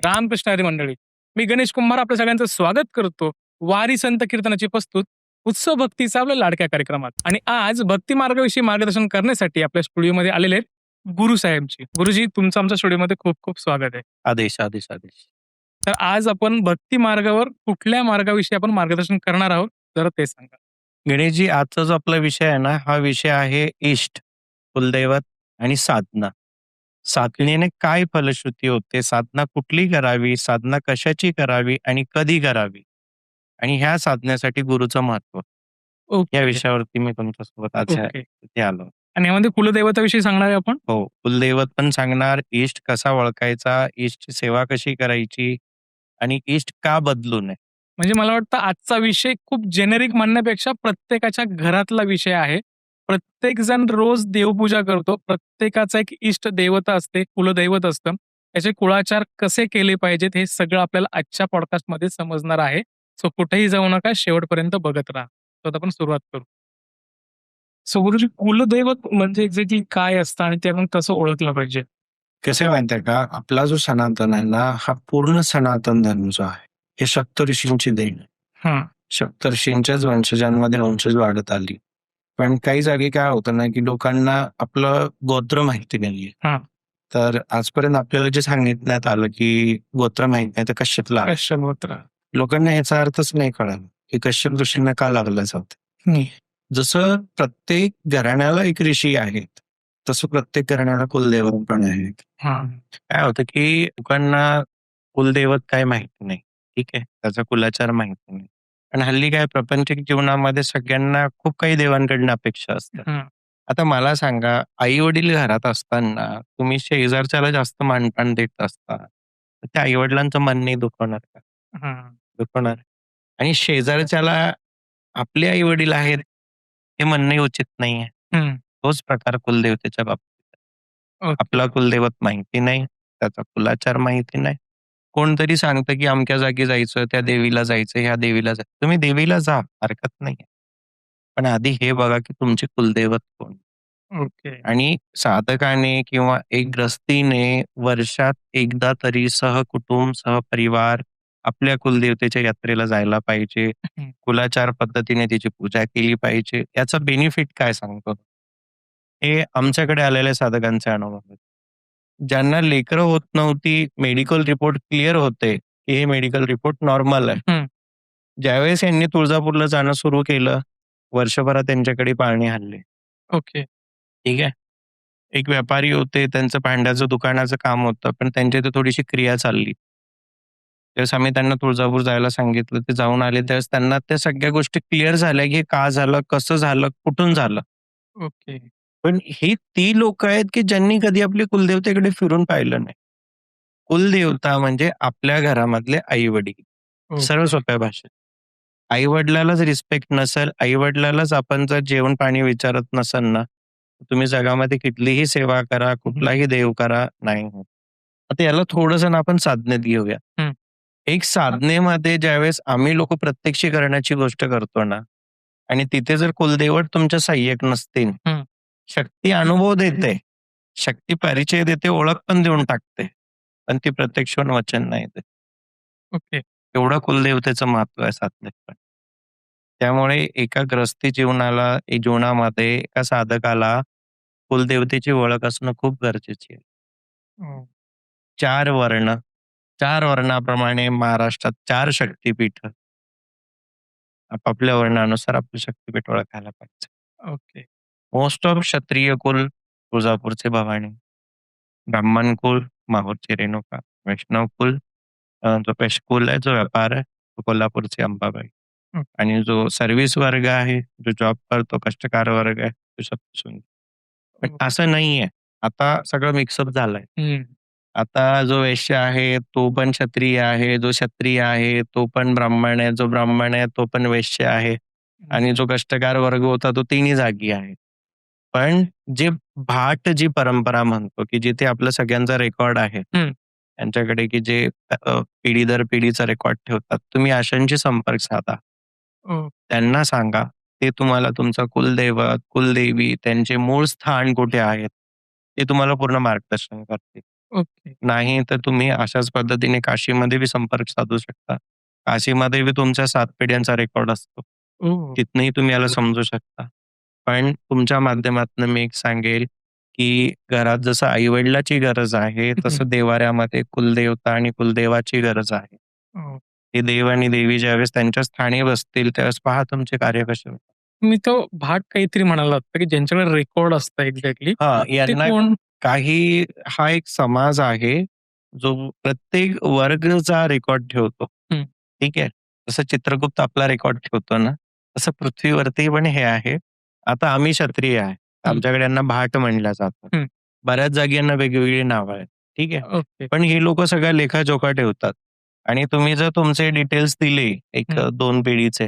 रामकृष्ण हरी मंडळी. मी गणेश कुंभार आपल्या सगळ्यांचं स्वागत करतो वारी संत कीर्तनाची प्रस्तुत उत्सव भक्तीचा आपल्या लाडक्या कार्यक्रमात. आणि आज भक्ती मार्गाविषयी मार्गदर्शन करण्यासाठी आपल्या स्टुडिओमध्ये आलेले आहेत गुरुसाहेबजी. गुरुजी, तुमचं आमच्या स्टुडिओमध्ये खूप खूप स्वागत आहे. आदेश, आदेश, आदेश. तर आज आपण भक्ती मार्गावर कुठल्या मार्गाविषयी आपण मार्गदर्शन करणार आहोत, जरा ते सांगा. गणेशजी, आजचा जो आपला विषय आहे ना, हा विषय आहे इष्ट, कुलदैवत आणि साधना. साधनेने काय फलश्रुती होते, साधना कुठली करावी, साधना कशाची करावी आणि कधी करावी, आणि ह्या साधण्यासाठी गुरुचं महत्व, या ओके विषयावरती मी तुमच्यासोबत आज ओके. इथे आलो. आणि यामध्ये कुलदैवताविषयी सांगणार आहे आपण. हो, कुलदैवत पण सांगणार, इष्ट कसा ओळखायचा, इष्टची सेवा कशी करायची आणि इष्ट का बदलू नये. म्हणजे मला वाटतं आजचा विषय खूप जेनेरिक म्हणण्यापेक्षा प्रत्येकाच्या घरातला विषय आहे. प्रत्येक जण रोज देवपूजा करतो. प्रत्येकाचा एक इष्ट देवता असते, कुलदैवत असतं. त्याचे कुळाचार कसे केले पाहिजेत हे सगळं आपल्याला आजच्या पॉडकास्टमध्ये समजणार आहे. सो कुठेही जाऊ नका, शेवटपर्यंत बघत राहा. तर आता आपण सुरुवात करू. सो गुरुजी, कुलदैवत म्हणजे एक्झॅक्टली काय असतं आणि ते आपण कसं ओळखलं पाहिजे? कसं आहे माहिती आहे का, आपला जो सनातन आहे ना, हा पूर्ण सनातन धर्म जो आहे, हे सप्तऋषींची देण आहे. हां. सप्तऋषींच्याच वंशजांमध्ये वंशज वाढत आली. पण काही जागी काय होतं ना, की लोकांना आपलं गोत्र माहिती नाहीये. हां. तर आजपर्यंत आपल्याला जे सांगितण्यात आलं, की गोत्र माहित नाही तर कश्यपला आहे. कश्यप गोत्र. लोकांना याचा अर्थच नाही कळाला, की कश्यप ऋषींना का लागलं जातं. हं. जसं प्रत्येक घराण्याला एक ऋषी आहेत, तसं प्रत्येक घराण्याला कुलदेवत पण आहेत. हां. काय होतं की लोकांना कुलदैवत काय माहिती नाही, ठीक आहे, त्याचा कुलाचार माहिती नाही. पण हल्ली काय प्रापंचिक जीवनामध्ये सगळ्यांना खूप काही देवांकडनं अपेक्षा असतात. हं. आता मला सांगा, आई वडील घरात असताना तुम्ही शेजारच्याला जास्त मानपान देत असता, तर त्या आई वडिलांचं मन नाही दुखवणार का? हां. दुखवणार. आणि शेजारच्याला आपले आई वडील आहेत हे म्हणणे उचित नाहीये. हं. तोच प्रकार कुलदेवतेच्या बाबतीत. ओके. आपला कुलदैवत माहिती नाही, त्याचा कुलाचार माहिती नाही. कोणतरी सांगतं की अमक्या जागी जायचं, त्या देवीला जायचं, ह्या देवीला जायचं. तुम्ही देवीला जा, हरकत नाहीये. पण आधी हे बघा की तुमचे कुलदैवत कोण? ओके. आणि साधकाने किंवा एक ग्रस्तीने वर्षात एकदा तरी सहकुटुंब, सहपरिवार आपल्या कुलदेवतेच्या यात्रेला जायला पाहिजे. हं. कुलाचार पद्धतीने तिची पूजा केली पाहिजे. याचा बेनिफिट काय सांगतो? हे आमच्याकडे आलेल्या साधकांचे अनुभव आहेत. ज्यांना लेकरं होत नव्हती, मेडिकल रिपोर्ट क्लिअर होते, की हे मेडिकल रिपोर्ट नॉर्मल आहे. हं. ज्यावेळेस यांनी तुळजापूरला जाणं सुरू केलं, वर्षभरात त्यांच्याकडे पाळणे हल्ले. ओके. ठीक आहे. एक व्यापारी होते, त्यांचं भांड्याचं दुकानाचं काम होतं, पण त्यांच्या इथे थोडीशी क्रिया चालली. त्यावेळेस आम्ही त्यांना तुळजापूर जायला सांगितलं. ते जाऊन आले, त्यावेळेस त्यांना त्या सगळ्या गोष्टी क्लिअर झाल्या, की हे का झालं, कसं झालं, कुठून झालं. ओके. पण ही ती लोकं आहेत, की ज्यांनी कधी आपल्या कुलदेवतेकडे फिरून पाहिलं नाही. कुलदेवता म्हणजे आपल्या घरामधले आई-वडील. सरळ ओके. सोप्या भाषेत. आई-वडिलालाच रिस्पेक्ट नसेल, आई-वडिलालाच आपण जर जेवण-पाणी विचारत नसाल ना, तर तुम्ही जगामध्ये कुठलीही सेवा करा, कुठलाही देव करा, नाही होत. आता याला थोडंसं ना आपण साधनेत घेऊया. हं. एक साधनेमध्ये ज्यावेळेस आम्ही लोकं प्रत्यक्षीकरणाची गोष्ट करतो ना, आणि तिथे जर कुलदेवत तुमच्या सहाय्यक नसतील, हं. शक्ती अनुभव देते, शक्ती परिचय देते, ओळख पण देऊन टाकते. पण ती प्रत्यक्ष वचन नाही देत. ओके. एवढं कुलदेवतेचं महत्व आहे साधनेत पण. त्यामुळे एका ग्रस्ती जीवनामध्ये एका साधकाला कुलदेवतेची ओळख असणं खूप गरजेची आहे. हो. 4 वर्ण, 4 वर्णाप्रमाणे महाराष्ट्रात 4 शक्तिपीठ. आपापल्या वर्णानुसार आपलं शक्तिपीठ ओळखायला पाहिजे. ओके. मोस्ट ऑफ क्षत्रिय कुल तुळजापूरचे भवानी, ब्राह्मण कुल माहूरची रेणुका, वैष्णव कुल जो पेशकुल आहे, जो व्यापार आहे, तो कोल्हापूरची अंबाबाई. हं. आणि जो सर्व्हिस वर्ग आहे, जो जॉब करतो, कष्टकार वर्ग आहे, तो सप्तशृंगी. पण हो. असं नाहीये. आता सगळं मिक्सअप झालंय. हं. आता जो वैश्य आहे, तो पण क्षत्रिय आहे, जो क्षत्रिय आहे, तो पण ब्राह्मण आहे, जो ब्राह्मण आहे, तो पण वैश्य आहे, हं. आणि जो कष्टकार वर्ग होता, तो तिन्ही जागी आहे. पण जे भाट जी परंपरा म्हणतो, की जिथे आपलं सगळ्यांचा रेकॉर्ड आहे, हं. त्यांच्याकडे की जे पिढी दर पिढीचा रेकॉर्ड ठेवतात. तुम्ही अशांशी संपर्क साधा. ओ. त्यांना सांगा, ते तुम्हाला तुमचं कुलदैवत, कुलदेवी, त्यांचे मूळ स्थान कुठे आहेत, ते तुम्हाला पूर्ण मार्गदर्शन करतील. ओके. नाही तर तुम्ही अशाच पद्धतीने काशीमध्ये बी संपर्क साधू शकता. काशीमध्ये बी तुमच्या 7 पिढ्यांचा रेकॉर्ड असतो. ओह! तिथनंही तुम्ही याला समजू शकता. पण तुमच्या माध्यमातून मी एक सांगेल, की घरात जसं आई-वडिलाची गरज आहे, तसं देव्हाऱ्यामध्ये कुलदेवता आणि कुलदेवाची गरज आहे. हो. हे देव आणि देवी ज्यावेळेस त्यांच्या स्थानी बसतील, त्यावेळेस पहा तुमचे कार्य कसे होतात. तुम्ही तो भाग काहीतरी म्हणाला होता, की ज्यांच्याकडे रेकॉर्ड असतं एक्झॅक्टली हां, ते यांना कोण? काही हा एक समाज आहे, जो प्रत्येक वर्गचा रेकॉर्ड ठेवतो. हं, ठीक आहे. जसं चित्रगुप्त आपला रेकॉर्ड ठेवतो ना, तसं पृथ्वीवरती पण हे आहे. आता आम्ही क्षत्रिय आहे. हं, आमच्याकडे यांना भाट म्हणलं जातं. हं. बऱ्याच जागी यांना वेगवेगळी नावं आहेत. ठीक आहे. ओके. पण ही लोकं सगळ्या लेखा-जोखा ठेवतात आणि तुम्ही जर तुमचे डिटेल्स दिले एक हं. 2 पिढीचे,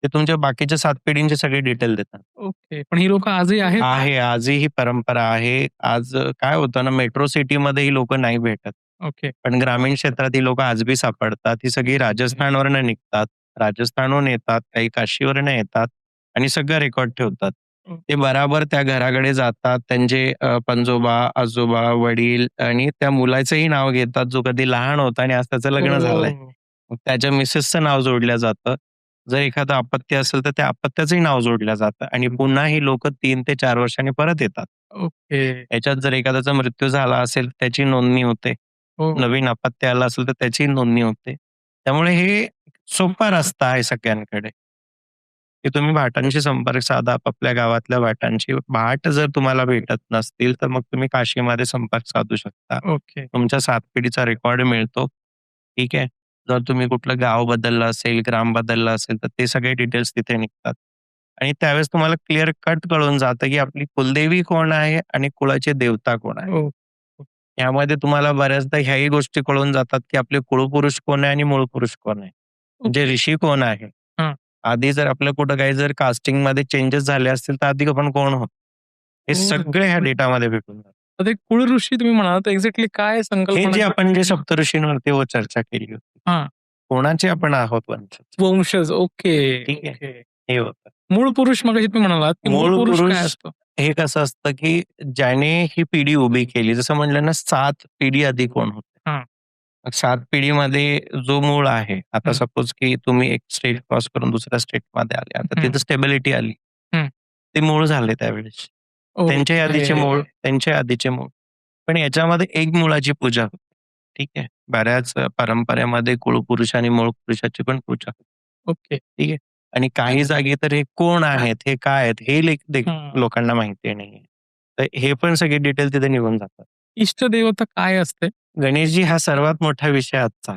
ते तुमच्या बाकीच्या 7 पिढींचे सगळे डिटेल देतात. ओके. पण ही लोकं आजही आहेत? आहे, आजही ही परंपरा आहे. आज काय होतं ना, मेट्रो सिटीमध्ये ही लोकं नाही भेटत. ओके. पण ग्रामीण क्षेत्रात ही लोकं आज बी सापडतात. ही सगळी राजस्थानवरनं निघतात. राजस्थानहून येतात, काही काशीवरनं येतात आणि सगळं रेकॉर्ड ठेवतात. ओ ते बराबर त्या घराकडे जातात. त्यांचे पणजोबा, आजोबा, वडील आणि त्या मुलाचंही नाव घेतात, जो कधी लहान होता आणि आज त्याचं लग्न झालंय. ओह! मग त्याच्या मिसेसचं नाव जोडलं जातं. जर एखादं अपत्य असेल, तर त्या अपत्याचंही नाव जोडलं जातं आणि पुन्हा ही लोकं 3 ते 4 वर्षांनी परत येतात. ओके. याच्यात जर एखाद्याचा मृत्यू झाला असेल, त्याची नोंदणी होते. हो. नवीन अपत्य आलं असेल, तर त्याची नोंदणी होते. त्यामुळे हे सोपा रस्ता आहे सगळ्यांकडे, की तुम्ही भाटांशी संपर्क साधा आपापल्या गावातल्या भाटांशी. भाट जर तुम्हाला भेटत नसतील, तर मग तुम्ही काशीमध्ये संपर्क साधू शकता. ओके. तुमच्या 7 पिढीचा रेकॉर्ड मिळतो. ठीक आहे. जर तुम्ही कुठलं गाव बदललं असेल, ग्राम बदललं असेल, तर ते सगळे डिटेल्स तिथे निघतात. आणि त्यावेळेस तुम्हाला क्लिअर कट कळून जातं, की आपली कुलदेवी कोण आहे आणि कुळाची देवता कोण आहे. ओह! यामध्ये तुम्हाला बऱ्याचदा ह्याही गोष्टी कळून जातात, की आपले कुळपुरुष कोण आहे आणि मूळ पुरुष कोण आहे. म्हणजे ओके. ऋषी कोण आहे. हां. आधी जर आपलं कुठं काही जर कास्टिंगमध्ये चेंजेस झाले असतील, तर आधी आपण कोण होतो. हे ओह! सगळे ह्या डेटामध्ये भेटून जातं. तर ते कुळ ऋषी तुम्ही म्हणालात एक्झॅक्टली काय हे संकल्पना? जे आपण जे सप्तऋषींवरती चर्चा केली होती. हां. कोणाचे आपण आहोत वंशज. वंशज. ओके. ठीक आहे. ओके. हे होतं. मूळ पुरुष मगाशी तुम्ही म्हणालात, की मूळ मूळ पुरुष पुरुष काय असतो? हे कसं असतं, की ज्याने ही पिढी उभी केली. जसं म्हटलं ना 7 पिढी आधी कोण होते. हां. 7 पिढीमध्ये जो मूळ आहे. आता हं, सपोज की तुम्ही एक स्टेट क्रॉस करून दुसऱ्या स्टेटमध्ये आले. आता हं, तिथं स्टेबिलिटी आली. हं. ते मूळ झाले त्यावेळेस. त्यांच्याही आधीचे ओके. मूळ, त्यांच्याही आधीचे मूळ. पण याच्यामध्ये एक मुळाची पूजा होते. ठीक आहे. बऱ्याच परंपरेमध्ये कुळपुरुष आणि मूळ पुरुषाची पण पूजा होते. ओके. ठीक आहे. आणि काही जागी तर हे कोण आहेत, हे काय आहेत, हे हं. लोकांना माहिती नाहीये. तर हे पण सगळे डिटेल तिथे निघून जातात. इष्टदेवता काय असते? गणेशजी हा सर्वात मोठा विषय आजचा.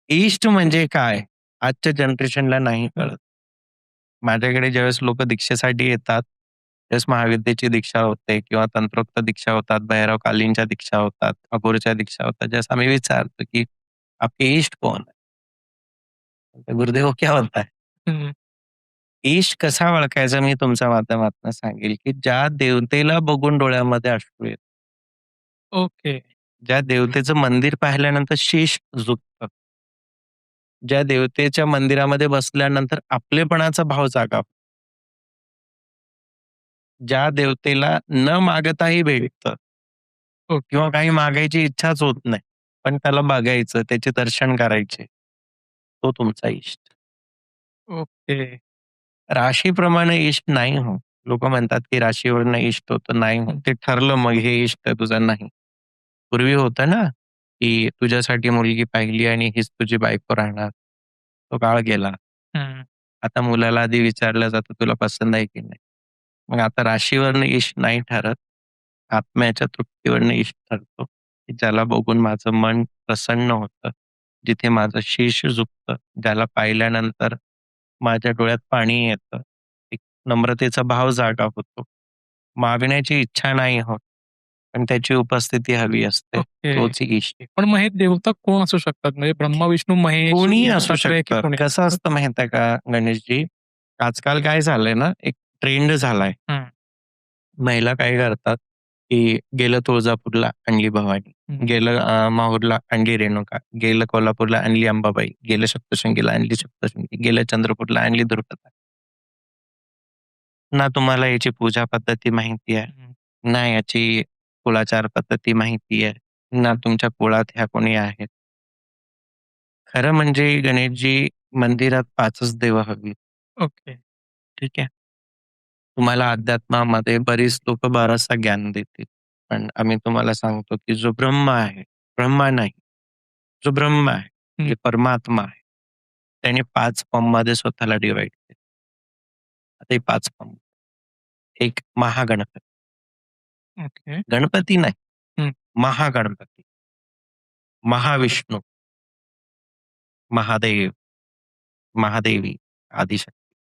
इष्ट म्हणजे काय? आजच्या जनरेशनला नाही कळत. माझ्याकडे ज्यावेळेस लोकं दीक्षेसाठी येतात, त्यावेळेस महाविद्येची दीक्षा होते किंवा तंत्रोक्त दीक्षा होतात, भैरव कालींच्या दीक्षा होतात, अघोरच्या दीक्षा होतात. ज्यावेळेस आम्ही विचारतो, की "आपके इष्ट कौन है?" तर गुरुदेव वो क्या होता है? हं. इष्ट कसा ओळखायचा मी तुमच्या माध्यमातून सांगेल, की ज्या देवतेला बघून डोळ्यामध्ये अश्रू येतात. ओके. ज्या देवतेचं मंदिर पाहिल्यानंतर शीश झुकतं. ज्या देवतेच्या मंदिरामध्ये बसल्यानंतर आपलेपणाचा भाव जागा होतो. ज्या देवतेला न मागताही भेटतं ओके. किंवा काही मागायची इच्छाच होत नाही. पण त्याला बघायचं, त्याचे दर्शन करायचे. तो तुमचा इष्ट. ओके. राशीप्रमाणे इष्ट नाही हो. लोकं म्हणतात, की राशीवरनं इष्ट होतं. नाही होत. ते ठरलं मग हे इष्ट आहे तुझं नाही. पूर्वी होतं ना, की तुझ्यासाठी मुलगी पाहिली आणि हीच तुझी बायको राहणार. तो काळ गेला. हं. आता मुलाला आधी विचारलं जातं, तुला पसंत आहे की नाही? मग आता राशीवरनं इष्ट नाही ठरत. आत्म्याच्या तृप्तीवरनं इष्ट ठरतो, की ज्याला बघून माझं मन प्रसन्न होतं. जिथे माझं शीश झुकतं, ज्याला पाहिल्यानंतर माझ्या डोळ्यात पाणी येतं. एक नम्रतेचा भाव जागा होतो. मागण्याची इच्छा नाही होत, पण त्याची उपस्थिती हवी असते. ओके. तोच इष्ट. पण मग हे देवता कोण असू शकतात? म्हणजे ब्रह्मा, विष्णू, महेश, कोणीही असू दत्तात्रय की शकतं. कोणी? कसं असतं माहिती आहे का गणेशजी? आजकाल काय झालंय ना, एक ट्रेंड झालाय. हं, महिला काय करतात, की गेलं तुळजापूरला आणली भवानी, हं. गेलं माहूरला आणली रेणुका, गेलं कोल्हापूरला आणली अंबाबाई, गेलं सप्तशृंगीला आणली सप्तशृंगी, गेलं चंद्रपूरला आणली दुर्गाबाई. ना तुम्हाला याची पूजा पद्धती माहिती आहे, हं. ना याची कुळाचार पद्धती माहिती आहे. ना तुमच्या कुळात ह्या कोणी आहेत. खरं म्हणजे गणेशजी मंदिरात 5च देव हवी. ओके. ठीक आहे. तुम्हाला अध्यात्मामध्ये बरीच लोकं बराचसा ज्ञान देतील. पण आम्ही तुम्हाला सांगतो, की जो ब्रह्म आहे, ब्रह्मा नाही, जो ब्रह्म आहे, हं. जे परमात्मा आहे, त्याने 5 फॉर्ममध्ये स्वतःला डिव्हाईड केलं. आता हे 5 फॉर्म. एक महागणपती. ओके. गणपती नाही, हं. महागणपती, महाविष्णू, महादेव, महादेवी, आदिशक्ती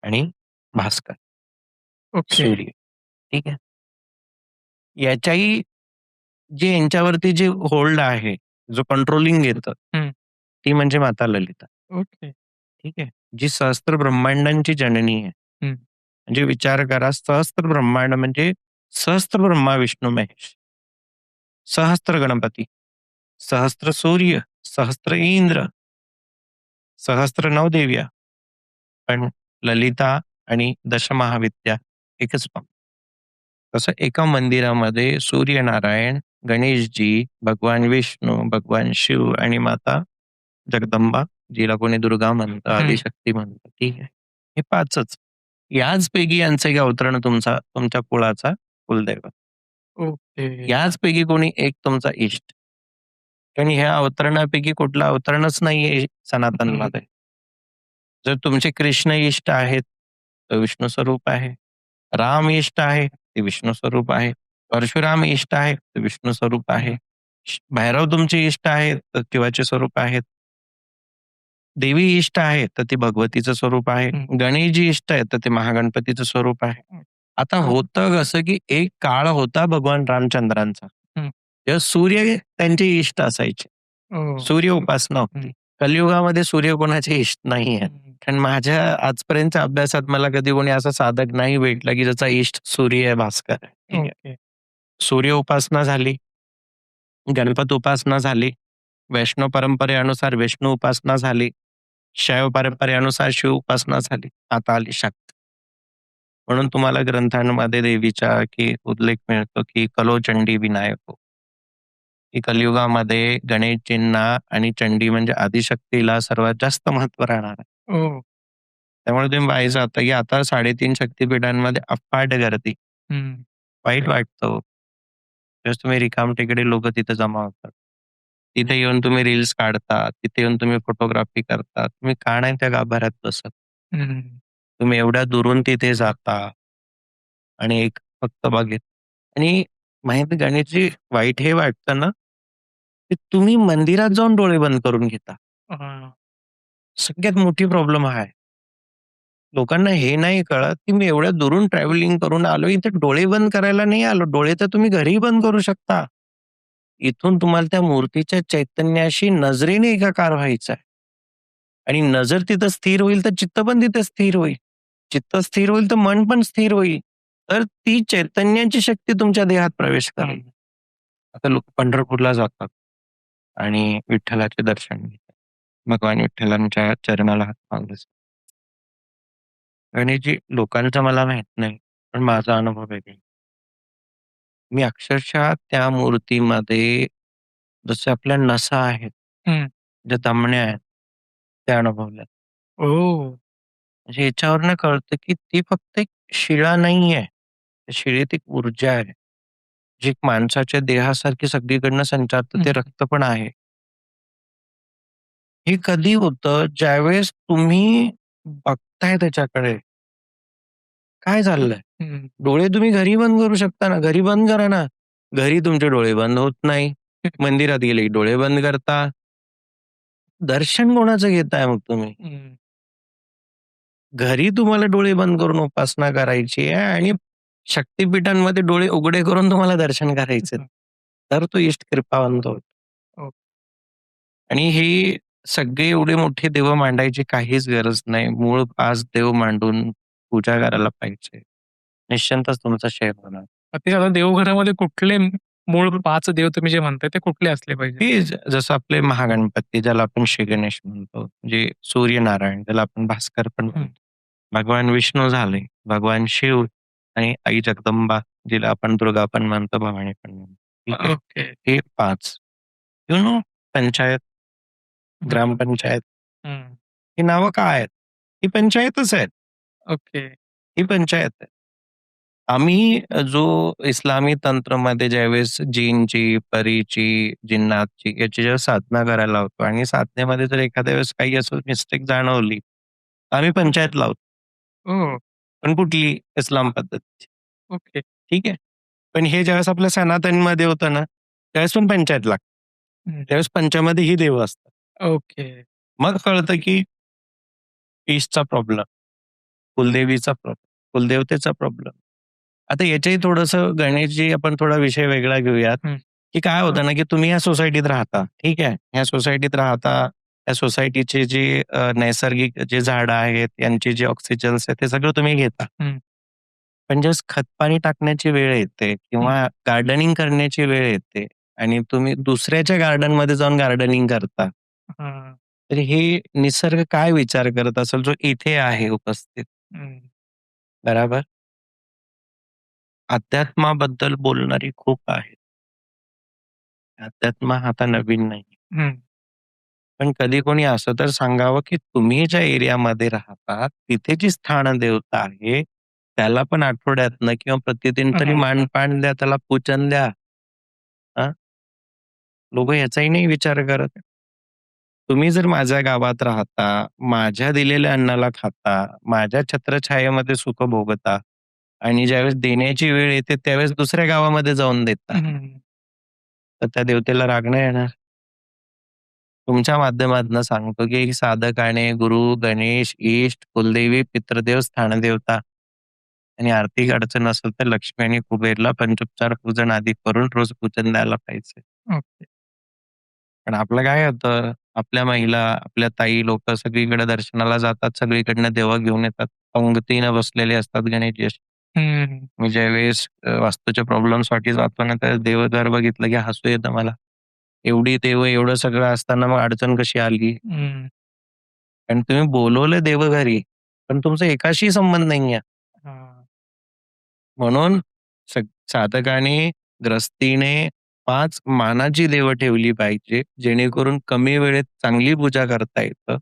आणि भास्कर, ओके. सूर्य. ठीक आहे. याच्याही जे यांच्यावरती जे होल्ड आहे, जो कंट्रोलिंग येतं, हं. ती म्हणजे माता ललिता. ओके. ठीक आहे. जी सहस्त्र ब्रह्मांडांची जननी आहे. हं. म्हणजे विचार करा, सहस्त्र ब्रह्मांड म्हणजे सहस्त्र ब्रह्मा, विष्णू, महेश. सहस्त्र गणपती, सहस्त्र सूर्य, सहस्त्र इंद्र, सहस्त्र नवदेव्या. पण ललिता आणि दशमहाविद्या एकच पाम. तसं एका मंदिरामध्ये सूर्यनारायण, गणेशजी, भगवान विष्णू, भगवान शिव आणि माता जगदंबा, जिला कोणी दुर्गा म्हणतं, हं. आदिशक्ती म्हणतं. ठीक आहे. हे 5च. याचपैकी यांचं एक अवतरण तुमच्या कुळाचा कुलदैवत. ओके. याचपैकी कोणी एक तुमचा इष्ट. कारण ह्या अवतरणापैकी कुठलं अवतरणच नाहीये सनातनमध्ये. जर तुमचे कृष्ण इष्ट आहेत, तर विष्णू स्वरूप आहे. राम इष्ट आहे, ते विष्णू स्वरूप आहे. परशुराम इष्ट आहे, ते विष्णू स्वरूप आहे. भैरव तुमचे इष्ट आहेत, तर शिवाचे स्वरूप आहेत. देवी इष्ट आहे, तर ते भगवतीचं स्वरूप आहे. हं. गणेशजी इष्ट आहेत, तर ते महागणपतीचं स्वरूप आहे. हं. आता होतं कसं, की एक काळ होता भगवान रामचंद्रांचा. हं. तेव्हा सूर्य त्यांचे इष्ट असायचे. ओह! सूर्य उपासना होती. हं. कलियुगामध्ये सूर्य कोणाचे इष्ट नाही आहेत. हं. कारण माझ्या आजपर्यंतच्या अभ्यासात मला कधी कोणी असा साधक नाही भेटला, की ज्याचा इष्ट सूर्य आहे, भास्कर आहे. ठीक आहे. ओके. सूर्य उपासना झाली, गणपत उपासना झाली, वैष्णव परंपरेनुसार विष्णू उपासना झाली, शैव परंपरेनुसार शिव उपासना झाली. आता आली शक्ती. म्हणून तुम्हाला ग्रंथांमध्ये देवीचा की उल्लेख मिळतो, की कलो चंडी विनायको. की कलियुगामध्ये गणेशजींना आणि चंडी म्हणजे आदिशक्तीला सर्वात जास्त महत्त्व राहणार आहे. ओह! त्यामुळे तुम्ही पाहायचं आता, की आता 3.5 शक्तिपीठांमध्ये अफाट गर्दी. हं. वाईट वाटतं हो. जस्ट तुम्ही रिकामटेकडे लोकं तिथे जमा होतात. तिथे येऊन तुम्ही रील्स काढता, तिथे येऊन तुम्ही फोटोग्राफी करता. तुम्ही का नाही त्या गाभाऱ्यात बसत? हं. तुम्ही एवढ्या दुरून तिथे जाता आणि एक फक्त बघेल आणि माहिती गणेशजी वाईट हे वाटतं ना, की तुम्ही मंदिरात जाऊन डोळे बंद करून घेता. हां. सगळ्यात मोठी प्रॉब्लेम हा आहे. लोकांना हे नाही कळत, की मी एवढ्या दुरून ट्रॅव्हलिंग करून आलो, इथे डोळे बंद करायला नाही आलो. डोळे तर तुम्ही घरीही बंद करू शकता. इथून तुम्हाला त्या मूर्तीच्या चैतन्याशी नजरेने एकाकार व्हायचं आहे. आणि नजर तिथं स्थिर होईल, तर चित्त पण तिथे स्थिर होईल. चित्त स्थिर होईल, तर मन पण स्थिर होईल. तर ती चैतन्याची शक्ती तुमच्या देहात प्रवेश करेल. हं. आता लोक पंढरपूरला जातात आणि विठ्ठलाचे दर्शन घेतात. भगवान विठ्ठलांच्या चरणाला हात मागतात. आणि जी लोकांचं मला माहित नाही, पण माझा अनुभव वेगळा. मी अक्षरशः त्या मूर्तीमध्ये जसे आपल्या नसा आहेत, हं. ज्या धमन्या आहेत, त्या अनुभवल्या. ओह! म्हणजे याच्यावरनं कळतं, की ती फक्त एक शिळा नाहीये. त्या शिळेत एक ऊर्जा आहे. जी एक माणसाच्या देहासारखी सगळीकडनं संचारतं ते हं. रक्त पण आहे. हे कधी होतं ज्यावेळेस तुम्ही बघताय त्याच्याकडे. काय चाललंय? हं. डोळे तुम्ही घरी बंद करू शकता ना, घरी बंद करा ना. घरी तुमचे डोळे बंद होत नाही. मंदिरात गेले की डोळे बंद करता. दर्शन कोणाचं घेताय मग तुम्ही? हं. घरी तुम्हाला डोळे बंद करून उपासना करायची आहे आणि शक्तिपीठांमध्ये डोळे उघडे करून तुम्हाला दर्शन करायचे. तर तो इष्ट कृपावंत होतो. ओके. आणि हे सगळे एवढे मोठे देव मांडायची काहीच गरज नाही. मूळ 5 देव मांडून पूजा करायला पाहिजे. निश्चिंतच तुमचा शेर होणार. ते आता देवघरामध्ये कुठले मूळ 5 देव तुम्ही जे म्हणताय ते कुठले असले पाहिजे? हे जसं आपले महागणपती ज्याला आपण श्री गणेश म्हणतो, म्हणजे सूर्यनारायण त्याला आपण भास्कर पण हं. म्हणतो. भगवान विष्णू झाले, भगवान शिव आणि आई जगदंबा जिला आपण दुर्गा पण म्हणतो, भवानी पण म्हणतो. ठीक आहे. ओके. हे 5 यू नो पंचायत, हं, ग्रामपंचायत हं. ही नावं काय आहेत? ही पंचायतच आहेत. ओके. ही पंचायत आहे. आम्ही जो इस्लामी तंत्रमध्ये ज्यावेळेस जीनची, परीची, जिन्नातची याची जेव्हा साधना करायला लावतो आणि साधनेमध्ये जर एखाद्या वेळेस काही असं मिस्टेक जाणवली, तर आम्ही पंचायत लावतो. ओह! पण कुठली? इस्लाम पद्धतीची. ओके. ठीक आहे. पण हे ज्यावेळेस आपल्या सनातनमध्ये होतं ना, त्यावेळेस पण पंचायत लागते. हं. त्यावेळेस पंचामध्येही देव असतात. ओके. मग कळतं की ईशचा प्रॉब्लेम, कुलदेवीचा प्रॉब्लेम, कुलदेवतेचा प्रॉब्लेम. आता याच्याही थोडंसं गणेशजी आपण थोडा विषय वेगळा घेऊयात, हं. की काय होतं ना, की तुम्ही ह्या सोसायटीत राहता, ठीक आहे. ह्या सोसायटीत राहता, त्या सोसायटीचे जे नैसर्गिक जे झाडं आहेत, यांचे जे ऑक्सिजन्स आहेत, ते सगळं तुम्ही घेता. हं. पण जेव्हा खतपाणी टाकण्याची वेळ येते हं. किंवा गार्डनिंग करण्याची वेळ येते आणि तुम्ही दुसऱ्याच्या गार्डनमध्ये जाऊन गार्डनिंग करता, हां. तर हे निसर्ग काय विचार करत असेल, जो इथे आहे उपस्थित, हं. बरोबर? अध्यात्माबद्दल बोलणारी खूप आहेत. अध्यात्म हा आता नवीन नाही. हं. पण कधी कोणी असं तर सांगावं, की तुम्ही ज्या एरियामध्ये राहता, तिथे जी स्थानदेवता आहे, त्याला पण आठवड्यातनं किंवा प्रतिदिन तरी हं. मानपान द्या, त्याला पूजन द्या. हां, लोकं याचाही नाही विचार करत. तुम्ही जर माझ्या गावात राहता, माझ्या दिलेल्या अन्नाला खाता, माझ्या छत्रछायेमध्ये सुख भोगता आणि ज्यावेळेस देण्याची वेळ येते, त्यावेळेस दुसऱ्या गावामध्ये जाऊन देता, हं. तर त्या देवतेला राग नाही येणार. तुमच्या माध्यमातून सांगतो, की साधकाने गुरु, गणेश, इष्ट, कुलदेवी, पितृदेव, स्थानदेवता आणि आर्थिक अडचण असेल तर लक्ष्मी आणि कुबेरला पंचोपचार पूजन आदी करून रोज पूजन द्यायला पाहिजे. ओके. पण आपलं काय होतं, आपल्या महिला, आपल्या ताई लोकं सगळीकडे दर्शनाला जातात, सगळीकडनं देवं घेऊन येतात. पंगतीनं बसलेले असतात गणेशजी असे. हं. मी ज्यावेळेस वास्तूच्या प्रॉब्लेमसाठी जातो ना, तर देवघर बघितलं की हसू येतं मला. एवढी देवं, एवढं सगळं असताना मग अडचण कशी आली? हं. आणि तुम्ही बोलवलं देवघरी, पण तुमचा एकाशी संबंध नाहीये. हां. म्हणून साधकाने, ग्रस्तीने 5 मानाची देवं ठेवली पाहिजे, जेणेकरून कमी वेळेत चांगली पूजा करता येतं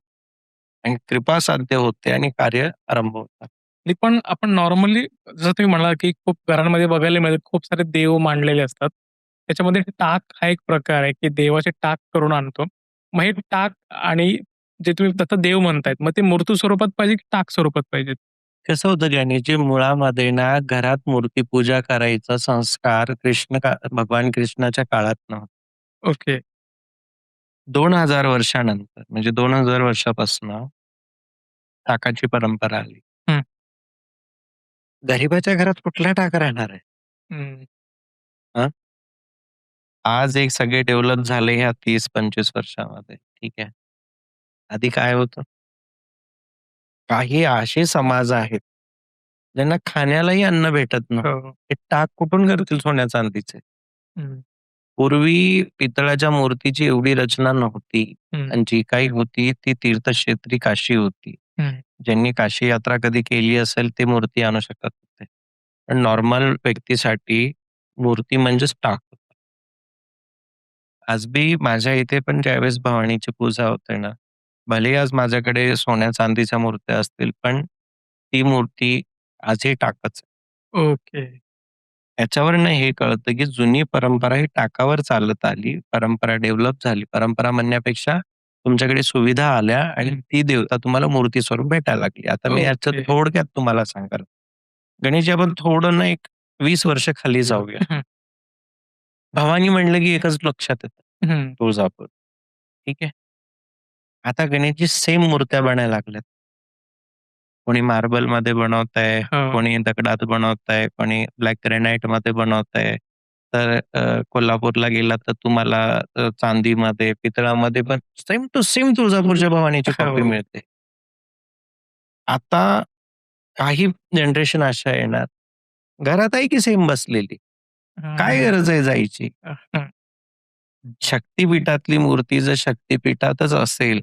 आणि कृपा साध्य होते आणि कार्य आरंभ होतात. नाही पण आपण नॉर्मली जसं तुम्ही म्हणालात, की खूप घरांमध्ये बघायला मिळतात, खूप सारे देव मांडलेले असतात. त्याच्यामध्ये टाक हा एक प्रकार आहे, की देवाचे टाक करून आणतो. मग हे टाक आणि जे तुम्ही त्याचं देव म्हणतायत, मग ते मूर्ती स्वरूपात पाहिजे की टाक स्वरूपात पाहिजेत? कसं होतं गणेशजी मुळामध्ये ना घरात मूर्तीपूजा करायचा संस्कार भगवान कृष्णाच्या काळात नव्हता. ओके. 2000 वर्षानंतर म्हणजे 2000 वर्षापासून टाकाची परंपरा आली. हं. गरिबाच्या घरात कुठला टाक राहणार आहे? हं. हं? आज एक सगळे डेव्हलप झाले ह्या 30-25 वर्षामध्ये. ठीक आहे. आधी काय होतं? काही असे समाज आहेत, ज्यांना खाण्यालाही अन्न भेटत नव्हतं. हो. ते टाक कुठून करतील सोन्या-चांदीचे? हं. पूर्वी पितळाच्या मूर्तीची एवढी रचना नव्हती हं. आणि जी काही होती ती तीर्थक्षेत्री काशी होती. हं. ज्यांनी काशी यात्रा कधी केली असेल ते मूर्ती आणू शकत होते. पण नॉर्मल व्यक्तीसाठी मूर्ती म्हणजेच टाक होता. आज बी माझ्या इथे पण ज्यावेळेस भवानीची पूजा होते ना, भलेही आज माझ्याकडे सोन्या-चांदीच्या मूर्त्या असतील, पण ती मूर्ती आजही टाकच आहे. ओके. याच्यावरनं हे कळतं, की जुनी परंपरा ही टाकावर चालत आली. परंपरा डेव्हलप झाली. परंपरा म्हणण्यापेक्षा तुमच्याकडे सुविधा आल्या आणि हं. ती देवता तुम्हाला मूर्ती स्वरूप भेटायला लागली. आता मी याच्यात ओके. थोडक्यात तुम्हाला सांगेल. गणेशजी आपण थोडं ना एक 20 वर्ष खाली जाऊया. हं. भवानी म्हणलं की एकच लक्षात येतं, हं. तुळजापूर. ठीक आहे. आता गणेशजी सेम मूर्त्या बनायला लागल्यात. कोणी मार्बलमध्ये बनवतंय, हो. कोणी दगडात बनवतंय, कोणी ब्लॅक ग्रॅनाइटमध्ये बनवतंय. तर कोल्हापूरला गेलात तर तुम्हाला चांदीमध्ये, पितळामध्ये पण सेम टू सेम तुळजापूरच्या भवानीची कॉपी हो. मिळते. आता काही जनरेशन अशा येणार, घरात आहे की सेम बसलेली. काय हं. गरज आहे जायची? हं. शक्तिपीठातली मूर्ती जर शक्तिपीठातच असेल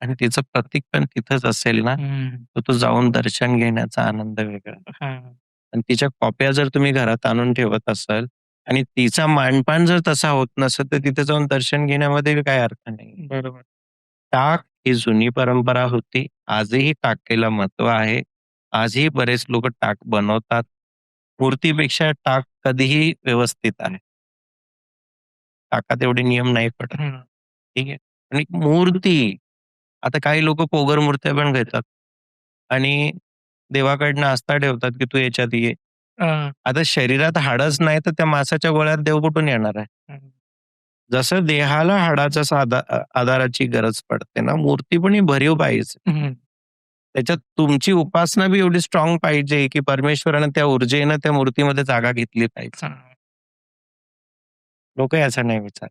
आणि तिचं प्रतीक पण तिथंच असेल ना, हं. तर तो जाऊन दर्शन घेण्याचा आनंद वेगळा. हां. आणि तिच्या कॉप्या जर तुम्ही घरात आणून ठेवत असाल, आणि तिचा मानपान जर तसा होत नसेल तर तिथे जाऊन दर्शन घेण्यामध्ये काही अर्थ नाही. बरोबर. टाक ही जुनी परंपरा होती. आजही टाकेला महत्व आहे. आजही बरेच लोक टाक बनवतात. मूर्तीपेक्षा टाक कधीही व्यवस्थित आहे. टाकात एवढे नियम नाही पडत. हं. ठीक आहे. आणि मूर्ती, आता काही लोक पोगर मूर्त्या पण घेतात आणि देवाकडनं आस्था ठेवतात की तू याच्यात ये. हां. आता शरीरात हाडच नाही तर त्या मासाच्या गोळ्यात देव कुठून येणार आहे? हं. जसं देहाला हाडाच्या आधाराची गरज पडते ना, मूर्ती पण ही भरीव पाहिजे. हं. त्याच्यात तुमची उपासना बी एवढी स्ट्रॉंग पाहिजे की परमेश्वरानं त्या ऊर्जेनं त्या मूर्तीमध्ये जागा घेतली पाहिजे. हां. लोक याचा नाही विचार.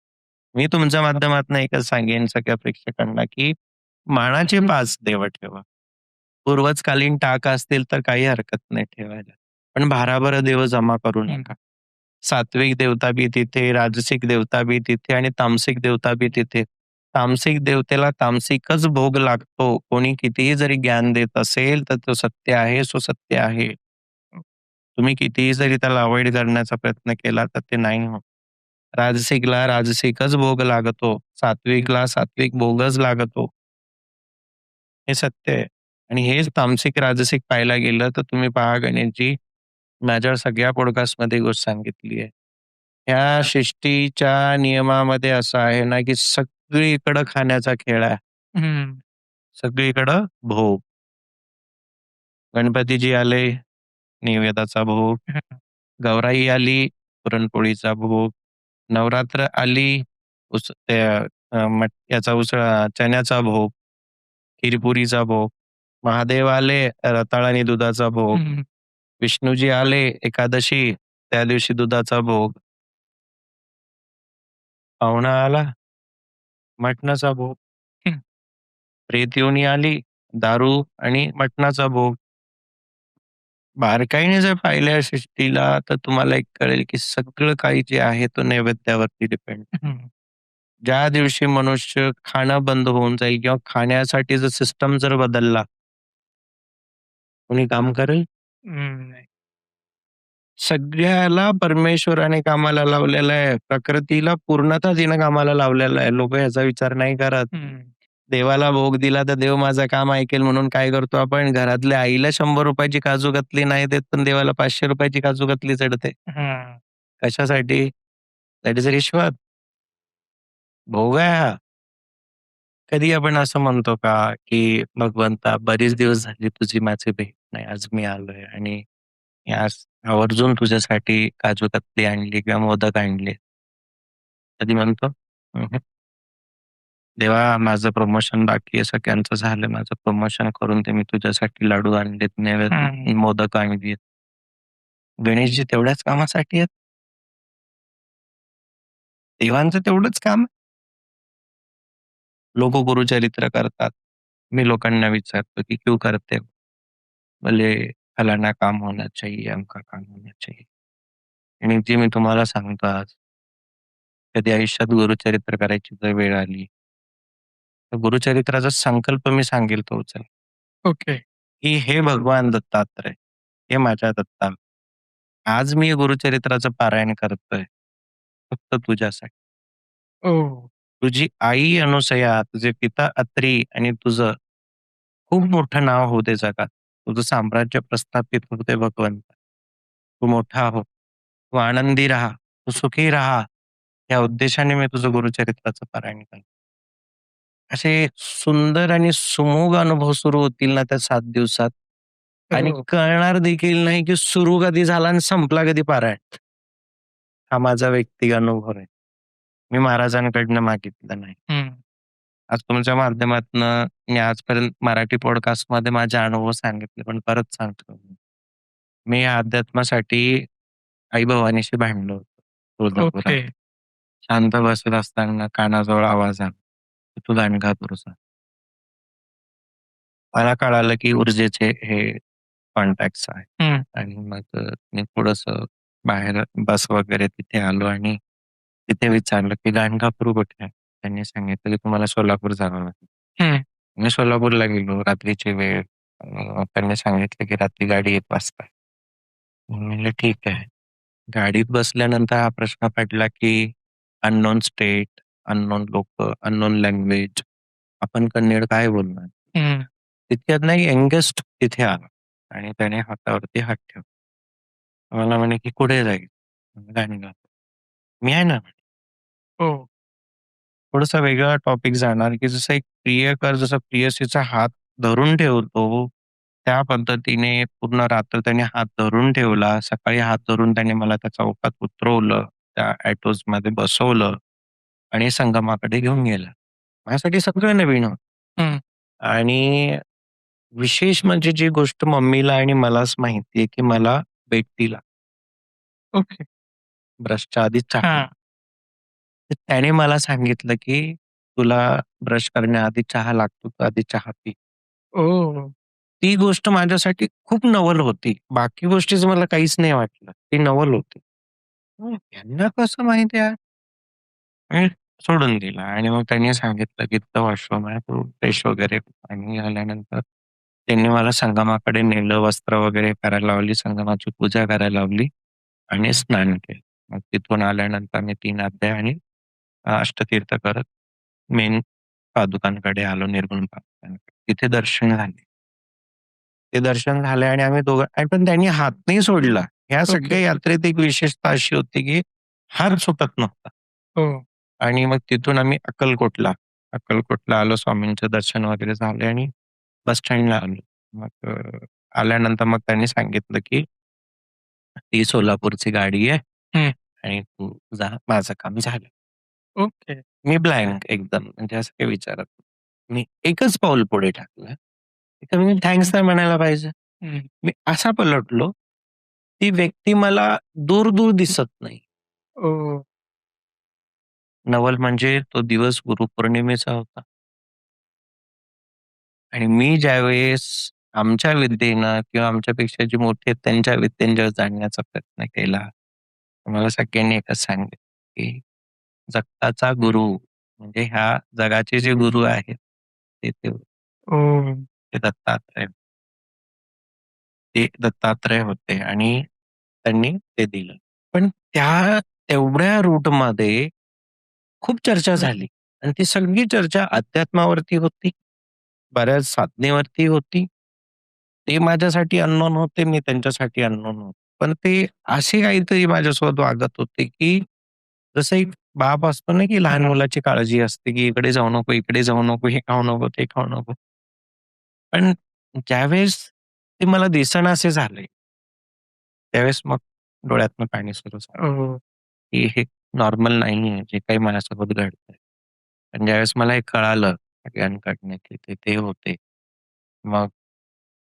मी तुमच्या माध्यमातून एकच सांगेन सगळ्या प्रेक्षकांना की मानाचे 5 देव ठेवा. पूर्वजकालीन टाक असतील तर काही हरकत नाही ठेवायला. पण भाराभर देव जमा करू नका. सात्विक देवता बी तिथे, राजसिक देवता बी तिथे आणि तामसिक देवता बी तिथे. तामसिक देवतेला तामसिकच भोग लागतो. कोणी कितीही जरी ज्ञान देत असेल तर तो सत्य आहे, सो सत्य आहे. तुम्ही कितीही जरी त्याला अवॉइड करण्याचा प्रयत्न केला तर ते नाही होत. राजसिकला राजसिकच भोग लागतो. सात्विकला सात्विक भोगच लागतो. हे सत्य आहे. आणि हेच तामसिक राजसिक पाहायला गेलं तर तुम्ही पहा गणेशजी, माझ्या सगळ्या पॉडकास्टमध्ये गोष्ट सांगितली आहे. ह्या सृष्टीच्या नियमामध्ये असं आहे ना, की सगळीकडं खाण्याचा खेळ आहे. हं. सगळीकडं भोग. गणपतीजी आले, नैवेद्याचा भोग. हं. गौराई आली, पुरणपोळीचा भोग. नवरात्र आली, याचा उसळ चण्याचा भोग, खीरपुरीचा भोग. महादेव आले, रताळ आणि दुधाचा भोग. हं. विष्णूजी आले, एकादशी, त्या दिवशी दुधाचा भोग. पाहुणा आला, मटणाचा भोग. हं. प्रेत आली, दारू आणि मटणाचा भोग. बारकाईने जर पाहिल्या सृष्टीला तर तुम्हाला एक कळेल की सगळं काही जे आहे तो नैवेद्यावरती डिपेंड. हं. ज्या दिवशी मनुष्य खाणं बंद होऊन जाईल किंवा खाण्यासाठी जर सिस्टम जर बदलला, कोणी काम करेल? नाही. सगळ्याला परमेश्वराने कामाला लावलेलं आहे. प्रकृतीला पूर्णतः तिनं कामाला लावलेलं आहे. लोक ह्याचा विचार नाही करत. हं. देवाला भोग दिला तर देव माझं काम ऐकेल म्हणून काय करतो आपण, घरातल्या आईला 100 ची काजू कतली नाही देत, पण देवाला 500 ची काजू कतली चढते. हां. कशासाठी? दॅट इज रिश्वत. भोग आहे हा. कधी आपण असं म्हणतो का, की भगवंता बरेच दिवस झाले तुझी माझी भेट नाही. आज मी आलोय आणि आज आवर्जून तुझ्यासाठी काजू कतली आणली किंवा मोदक आणले. कधी म्हणतो? देवा माझं प्रमोशन बाकी आहे, सगळ्यांचं झालं. माझं प्रमोशन करून ते मी तुझ्यासाठी लाडू आणलेत, हं. मोदक आणलीत. गणेशजी तेवढ्याच कामासाठी आहेत. देवांचं तेवढंच काम. लोक गुरुचरित्र करतात. मी लोकांना विचारतो की क्यों करते हो? बोले फलाना काम होना चाहिए, अमका काम होना चाहिए. आणि जे मी तुम्हाला सांगतो आज, कधी आयुष्यात गुरुचरित्र करायची जर वेळ आली, तर गुरुचरित्राचा संकल्प मी सांगेल तो उचल, ओके. की हे भगवान दत्तात्रय, हे माझ्या दत्ता, आज मी गुरुचरित्राचं पारायण करतोय फक्त तुझ्यासाठी. ओह! तुझी आई अनुसया, तुझे पिता अत्री आणि तुझं खूप मोठं नाव होऊ दे जगात. तुझं साम्राज्य प्रस्थापित होऊ दे भगवंत. तू मोठा हो. तू आनंदी राहा. तू सुखी राहा. या उद्देशाने मी तुझं गुरुचरित्राचं पारायण करतो. असे सुंदर आणि सुमोग अनुभव सुरू होतील ना त्या 7 दिवसात आणि हो. कळणार देखील नाही की सुरू कधी झाला आणि संपला कधी पारायण. हा माझा वैयक्तिक अनुभव आहे. मी महाराजांकडनं मागितलं नाही. हं. आज तुमच्या माध्यमातनं मी आजपर्यंत मराठी पॉडकास्टमध्ये माझे अनुभव सांगितले, पण परत सांगतो. मी या अध्यात्मासाठी आई भवानीशी भांडलो होतो तुळजापुरात. ओके. शांत बसत असताना कानाजवळ आवाज आला, की "तू गाणगापूरचा." मला कळालं की ऊर्जेचे हे कॉन्टॅक्ट्स आहेत. हं. आणि मग मी थोडंसं बाहेर बस वगैरे तिथे आलो आणि तिथे विचारलं की "गाणगापूर कुठे आहे?" त्यांनी सांगितलं की "तुम्हाला सोलापूर जावं लागेल." हं. मी सोलापूरला गेलो. रात्रीची वेळ. त्यांनी सांगितलं की "रात्री गाडी 1 वाजता." मी म्हणलं "ठीक आहे." गाडीत बसल्यानंतर हा प्रश्न पडला, की अननोन स्टेट, अननोन लोकं, अननोन लँग्वेज. आपण कन्नड काय बोलणार? हं. तितक्यात ना यंगेस्ट तिथे आला आणि त्याने हातावरती हात ठेवला. मला म्हणे, की "कुठे जायचं?" म्हणलं, "काय निघालो." "मी आहे ना." हो. थोडासा वेगळा टॉपिक जाणार, की जसं एक प्रियकर जसा प्रेयसीचा हात धरून ठेवतो, त्या पद्धतीने पूर्ण रात्र त्याने हात धरून ठेवला. सकाळी हात धरून त्याने मला त्या चौकात उतरवलं, त्या ऑटोजमध्ये बसवलं आणि संगमाकडे घेऊन गेला. माझ्यासाठी सगळं नवीन होतं. हं. आणि विशेष म्हणजे जी गोष्ट मम्मीला आणि मलाच माहिती आहे, की मला भेटतीला ओके. ब्रशच्या आधी चहा. हां. तर त्याने मला सांगितलं, की "तुला ब्रश करण्याआधी चहा लागतो, तर आधी चहा पी." ओह! ती गोष्ट माझ्यासाठी खूप नवल होती. बाकी गोष्टीचं मला काहीच नाही वाटलं. ती नवल होती. यांना कसं माहिती आहे? मी सोडून दिला आणि मग त्यांनी सांगितलं, की "इथं वॉशरूम आहे, तू फ्रेश वगैरे हो." आणि झाल्यानंतर त्यांनी मला संगमाकडे नेलं, वस्त्र वगैरे करायला लावली, संगमाची पूजा करायला लावली आणि स्नान केलं. मग तिथून आल्यानंतर मी 3 अध्याय आणि अष्टतीर्थ करत मेन पादुकांकडे आलो, निर्गुण पादुकांकडे. तिथे दर्शन झाले. ते दर्शन झाले आणि आम्ही दोघं आणि पण त्यांनी हात नाही सोडला. ह्या ओके. सगळ्या यात्रेत एक विशेषता अशी होती, की हात सुटत नव्हता. हो. आणि मग तिथून आम्ही अक्कलकोटला आलो. स्वामींचं दर्शन वगैरे झाले आणि बस स्टँडला आलो. मग आल्यानंतर मग त्यांनी सांगितलं, की "ही सोलापूरची गाडी आहे हं. आणि तू जा, माझं काम झालं." ओके. मी ब्लँक एकदम म्हणजे असं काही विचारत नाही. मी एकच पाऊल पुढे टाकलं. तर मी थँक्स नाही म्हणायला पाहिजे. हं. मी असा पलटलो, ती व्यक्ती मला दूर-दूर दिसत नाही. ओह! नवल म्हणजे तो दिवस गुरुपौर्णिमेचा होता. आणि मी ज्यावेळेस आमच्या विद्येनं किंवा आमच्यापेक्षा जे मोठे आहेत त्यांच्या विद्येनं जाणण्याचा प्रयत्न केला, तर मला सगळ्यांनी एकच सांगितलं, की जगताचा गुरु म्हणजे ह्या जगाचे जे गुरु आहेत, ते ओह! ते दत्तात्रय. ते दत्तात्रय होते आणि त्यांनी ते दिलं. पण त्या तेवढ्या रूटमध्ये खूप चर्चा झाली आणि ती सगळी चर्चा अध्यात्मावरती होती. बऱ्याच साधनेवरती होती. ते माझ्यासाठी अननोन होते, मी त्यांच्यासाठी अननोन होतो. पण ते असे काहीतरी माझ्यासोबत वागत होते, की जसं एक बाप असतो ना, की लहान मुलाची काळजी असते, की इकडे जाऊ नको, इकडे जाऊ नको, हे खाऊ नको, ते खाऊ नको. पण ज्यावेळेस ते मला दिसेनासे झाले, त्यावेळेस मग डोळ्यातनं पाणी सुरू झालं, ओह! की हे नॉर्मल नाहीये, जे काही माझ्यासोबत घडतंय. पण ज्यावेळेस मला हे कळालं सगळ्यांकडनं, की ते होते. मग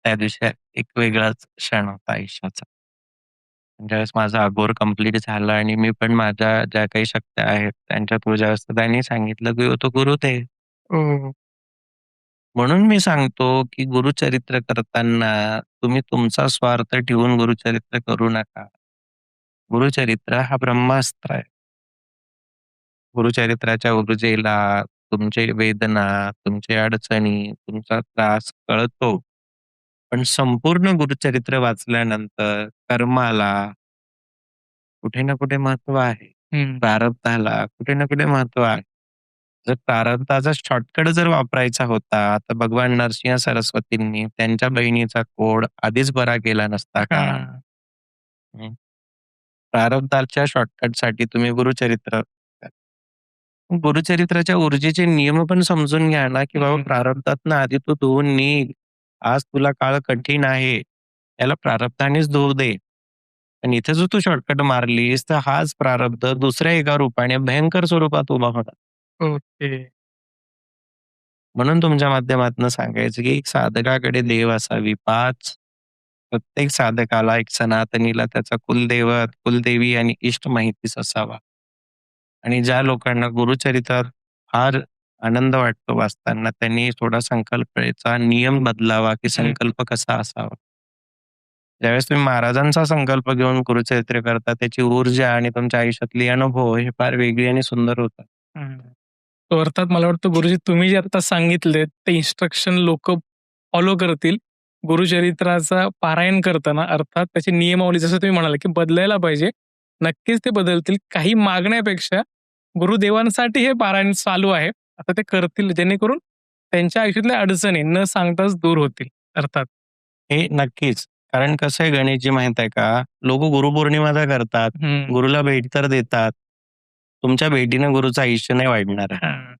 त्या दिवशी एक वेगळाच क्षण होता आयुष्याचा. ज्यावेळेस माझा अघोर कंप्लीट झाला आणि मी पण माझ्या ज्या काही शक्त्या आहेत त्यांच्या पूजा असतात त्यांनी सांगितलं, की "तो गुरु थे." ओह! म्हणून मी सांगतो, की गुरुचरित्र करताना तुम्ही तुमचा स्वार्थ ठेवून गुरुचरित्र करू नका. गुरुचरित्र हा ब्रह्मास्त्र आहे. गुरुचरित्राच्या ऊर्जेला तुमचे वेदना, तुमच्या अडचणी, तुमचा त्रास कळतो. पण संपूर्ण गुरुचरित्र वाचल्यानंतर कर्माला कुठे ना कुठे महत्त्व आहे. हं. प्रारब्धाला कुठे ना कुठे महत्त्व आहे. जर प्रारब्धाचा शॉर्टकट जर वापरायचा होता, तर भगवान नरसिंह सरस्वतींनी त्यांच्या बहिणीचा कोड आधीच बरा केला नसता का? हां. हं. प्रारब्धाच्या शॉर्टकटसाठी तुम्ही गुरुचरित्र गुरुचरित्राच्या ऊर्जेचे नियम पण समजून घ्या ना, की बाबा हं. प्रारब्धातनं आधी तू धुवून निघ. आज तुला काळ कठीण आहे. त्याला प्रारब्धानेच धुवू दे. पण इथे जो तू शॉर्टकट मारलीस, तर हाच प्रारब्ध दुसऱ्या एका रूपाने भयंकर स्वरूपात उभा होणार. ओके. म्हणून तुमच्या माध्यमातून सांगायचं, की एक साधकाकडे देव असावी. 5 प्रत्येक साधकाला, एक सनातनीला त्याचा कुलदैवत, कुलदेवी आणि इष्ट माहितीच असावा. आणि ज्या लोकांना गुरुचरित्रात फार आनंद वाटतो वाचताना, त्यांनी थोडा संकल्पाचा नियम बदलावा, की हं. संकल्प कसा असावा. ज्यावेळेस तुम्ही महाराजांचा संकल्प घेऊन गुरुचरित्र करता, त्याची ऊर्जा आणि तुमच्या आयुष्यातले अनुभव हे फार वेगळे आणि सुंदर होतात. हं. तो अर्थात मला वाटतं गुरुजी तुम्ही जे आता सांगितले ते इन्स्ट्रक्शन लोकं फॉलो करतील. गुरुचरित्राचा पारायण करताना अर्थात त्याची नियमावली जसं तुम्ही म्हणाले, की बदलायला पाहिजे. नक्कीच ते बदलतील. काही मागण्यापेक्षा गुरुदेवांसाठी हे पारायण चालू आहे. आता ते करतील जेणेकरून त्यांच्या आयुष्यातल्या अडचणी न सांगताच दूर होतील अर्थात. हे नक्कीच. कारण कसं आहे गणेशजी माहीत आहे का, लोकं गुरुपौर्णिमा करतात, हं. गुरुला भेट तर देतात. तुमच्या भेटीनं गुरुचं आयुष्य नाही वाढणार आहे. हां.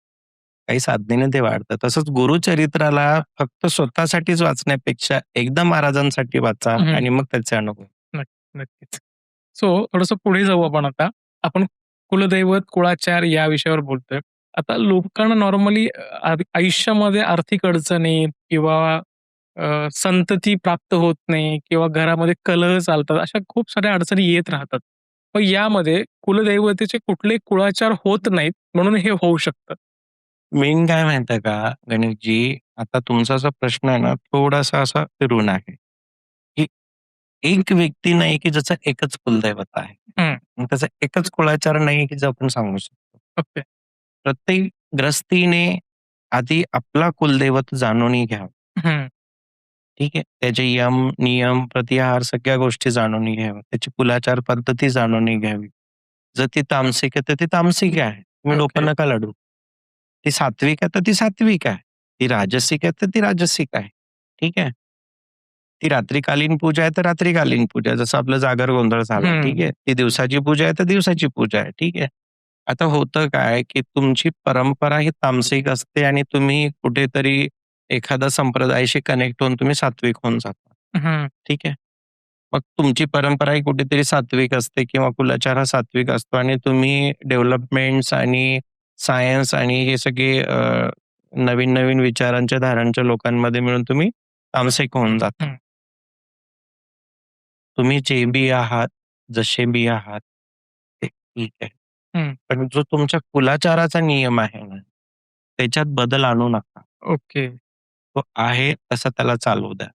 काही साधनेने ते वाढतं. तसंच गुरुचरित्राला फक्त स्वतःसाठीच वाचण्यापेक्षा एकदा महाराजांसाठी वाचा हं. आणि मग त्याचे अनुभव. नक्कीच. सो थोडंसं पुढे जाऊ आपण आता. आपण कुलदैवत, कुळाचार या विषयावर बोलतोय. आता लोकांना नॉर्मली आयुष्यामध्ये आर्थिक अडचणी किंवा संतती प्राप्त होत नाही किंवा घरामध्ये कलह चालतात. अशा खूप साऱ्या अडचणी येत राहतात. मग यामध्ये कुलदैवतेचे कुठलेही कुळाचार होत नाहीत म्हणून हे होऊ शकतं. मेन काय माहिती आहे का गणेशजी, आता तुमचा जो प्रश्न आहे ना, थोडासा असा फिरून आहे, की एक व्यक्ती नाही की ज्याचं एकच कुलदैवत आहे. हं. मग त्याचा एकच कुळाचार नाही की जे आपण सांगू शकतो. ओके. प्रत्येक ग्रस्तीने आधी आपला कुलदैवत जाणून घ्यावा. हं. ठीक आहे. त्याचे यम, नियम, प्रतिहार सगळ्या गोष्टी जाणून घ्याव्या. त्याची कुलाचार पद्धती जाणून घ्यावी. जर ती तामसिक आहे, तर ती तामसिक आहे. तुम्ही ओके. डोकं नका लढवू. ती सात्विक आहे, तर ती सात्विक आहे. ती राजसिक आहे, तर ती राजसिक आहे. ठीक आहे. ती रात्रीकालीन पूजा आहे, तर रात्रीकालीन पूजा आहे. जसं आपलं जागर गोंधळ झाला. हं. ठीक आहे. ती दिवसाची पूजा आहे, तर दिवसाची पूजा आहे. ठीक आहे. आता होतं काय, की तुमची परंपरा ही तामसिक असते आणि तुम्ही कुठेतरी एखादा संप्रदायाशी कनेक्ट होऊन तुम्ही सात्विक होऊन जाता. हं. ठीक आहे. मग तुमची परंपरा ही कुठेतरी सात्विक असते किंवा कुलाचार हा सात्विक असतो आणि तुम्ही डेव्हलपमेंट्स आणि सायन्स आणि हे सगळे नवीन-नवीन विचारांच्या धारांच्या लोकांमध्ये मिळून तुम्ही तामसिक होऊन जाता. हं. तुम्ही जे बी आहात, जसे बी आहात, ते ठीक आहे. हं. पण जो तुमच्या कुलाचाराचा नियम आहे ना, त्याच्यात बदल आणू नका. ओके. तो आहे तसा त्याला चालू द्या.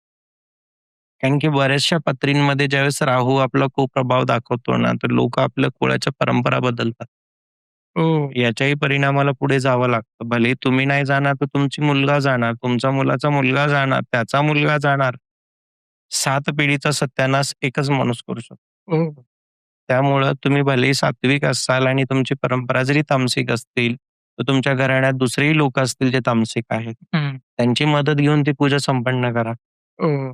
कारण की बऱ्याचशा पत्रींमध्ये ज्यावेळेस राहू आपला कुप्रभाव दाखवतो ना, तर लोकं आपल्या कुळाच्या परंपरा बदलतात. ओह! याच्याही परिणामाला पुढे जावं लागतं. भले तुम्ही नाही जाणार, तर तुमची मुलगा जाणार, तुमचा मुलाचा मुलगा जाणार, त्याचा मुलगा जाणार. 7 पिढीचा सत्यानाश एकच माणूस करू शकतो. ओह! त्यामुळं तुम्ही भलेही सात्विक असाल आणि तुमची परंपरा जरी तामसिक असतील, तर तुमच्या घराण्यात दुसरेही लोक असतील जे तामसिक आहेत. हं. त्यांची मदत घेऊन ती पूजा संपन्न करा. ओह!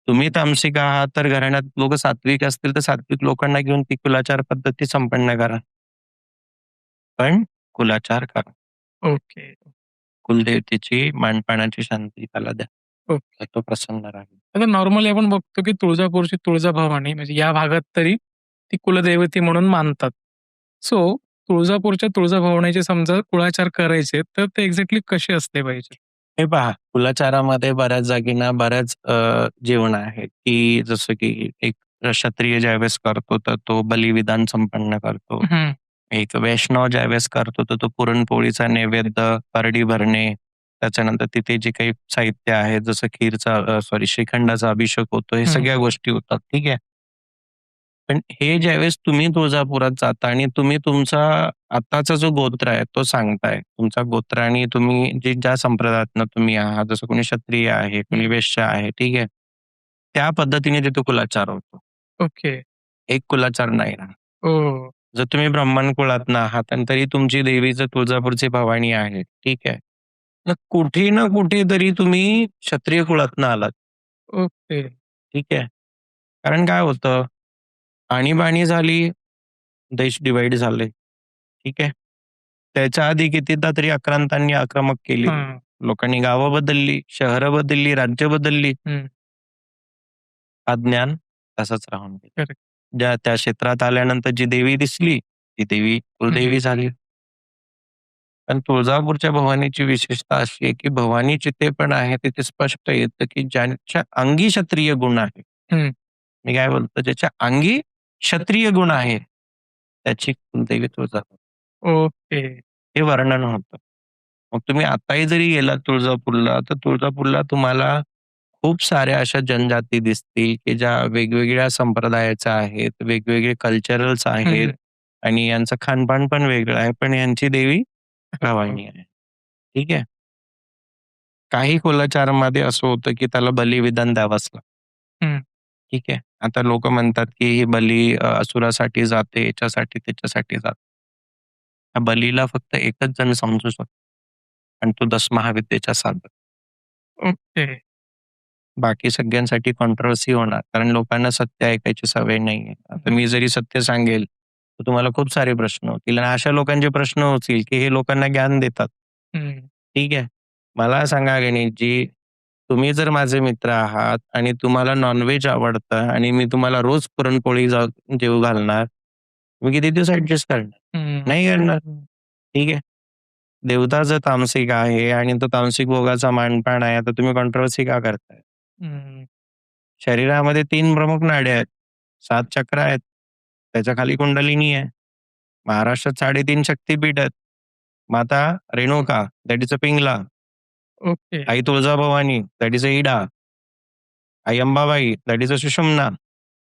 तुम्ही तामसिक आहात, तर घराण्यात लोकं सात्विक असतील, तर सात्विक लोकांना घेऊन ती कुलाचार पद्धती संपन्न करा. पण कुलाचार करा. ओके. कुलदेवतेची मानपानाची शांती त्याला द्या. ओके. तर तो प्रसन्न राहील. आता नॉर्मली आपण बघतो की तुळजापूरची तुळजाभवानी म्हणजे या भागात तरी ती कुलदैवती म्हणून मानतात. सो तुळजापूरच्या तुळजाभवानीचे समजा कुळाचार करायचे तर ते एक्झॅक्टली कसे असले पाहिजे? हे पहा, कुलाचारामध्ये बऱ्याच जागी ना बऱ्याच जेवण आहेत, की जसं की एक क्षत्रिय ज्यावेळेस करतो, तर तो बलिविधान संपन्न करतो. हं. एक वैष्णव ज्यावेळेस करतो, तर तो पुरणपोळीचा नैवेद्य, परडी भरणे, त्याच्यानंतर तिथे जे काही साहित्य आहे, जसं खीरचा सॉरी श्रीखंडाचा अभिषेक होतो, हे हं. सगळ्या गोष्टी होतात. ठीक आहे. पण हे ज्यावेळेस तुम्ही तुळजापुरात जाता आणि तुम्ही तुमचा आत्ताचा जो गोत्र आहे तो सांगताय. तुमचा गोत्र आणि तुम्ही जे ज्या संप्रदायातनं तुम्ही आहात, जसं कोणी क्षत्रिय आहे, कोणी वैश्य आहे, ठीक आहे. त्या पद्धतीने तिथे कुलाचार होतो. ओके. एक कुलाचार नाही राहत. ओह! जर तुम्ही ब्राह्मण कुळातनं आहात आणि तरी तुमची देवी जर तुळजापूरची भवानी आहे, ठीक आहे. तर कुठे ना कुठेतरी तुम्ही क्षत्रिय कुळातनं आलात, ओके. ठीक आहे. कारण काय होतं, आणीबाणी झाली, देश डिव्हाईड झाले. ठीक आहे. त्याच्या आधी कितीदा तरी आक्रांतांनी आक्रमक केली. हां. लोकांनी गावं बदलली, शहरं बदलली, राज्य बदलली. हं. अज्ञान तसंच राहून गेलं. करेक्ट. ज्या त्या क्षेत्रात आल्यानंतर जी देवी दिसली, ती देवी कुलदेवी झाली. पण तुळजापूरच्या भवानीची विशेषता अशी आहे, की भवानी जिथे पण आहे तिथे स्पष्ट येतं, की ज्यांच्या अंगी क्षत्रिय गुण आहे. हं. मी काय बोलतो, ज्याच्या अंगी क्षत्रिय गुण आहे, त्याची कुलदेवी तुळजापूर. ओके. हे वर्णन होतं. मग तुम्ही आताही जरी गेलात तुळजापूरला, तर तुळजापूरला तुम्हाला खूप साऱ्या अशा जनजाती दिसतील, की ज्या वेगवेगळ्या संप्रदायाच्या आहेत, वेगवेगळे कल्चरल्स आहेत हं. आणि यांचं खानपान पण वेगळं आहे, पण यांची देवी भवानी आहे. ठीक आहे. काही कुलाचारामध्ये असं होतं, की त्याला बलिविधान द्यावंच लागतं. हं. ठीक आहे. आता लोकं म्हणतात, की ही बली असुरासाठी जाते, याच्यासाठी, त्याच्यासाठी जाते. त्या बलीला फक्त एकच जण समजू शकतो आणि तो 10 महाविद्येचा साधक. ओके. बाकी सगळ्यांसाठी कॉन्ट्रोव्हर्सी होणार. कारण लोकांना सत्य ऐकायची सवय नाहीये. आता मी जरी सत्य सांगेल, तर तुम्हाला खूप सारे प्रश्न होतील आणि अशा लोकांचे प्रश्न होतील, की हे लोकांना ज्ञान देतात. हं, ठीक आहे. मला सांगा गणेशजी, तुम्ही जर माझे मित्र आहात आणि तुम्हाला नॉन-व्हेज आवडतं आणि मी तुम्हाला रोज पुरणपोळी जेवू घालणार, तुम्ही किती दिवस ॲडजस्ट करणार? हं. नाही करणार. ठीक आहे. देवता जर तामसिक आहे आणि तो तामसिक भोगाचा मानपान आहे, तर तुम्ही कॉन्ट्रोव्हर्सी का करताय? हं. शरीरामध्ये 3 प्रमुख नाड्या आहेत, 7 चक्र आहेत. त्याच्या खाली कुंडलिनी आहे. महाराष्ट्रात 3.5 शक्तिपीठ आहेत. माता Renuka, that is a Pingala. Okay. आई Tuljabhavani, that is a Ida. आई Ambabai, that is a Sushumna.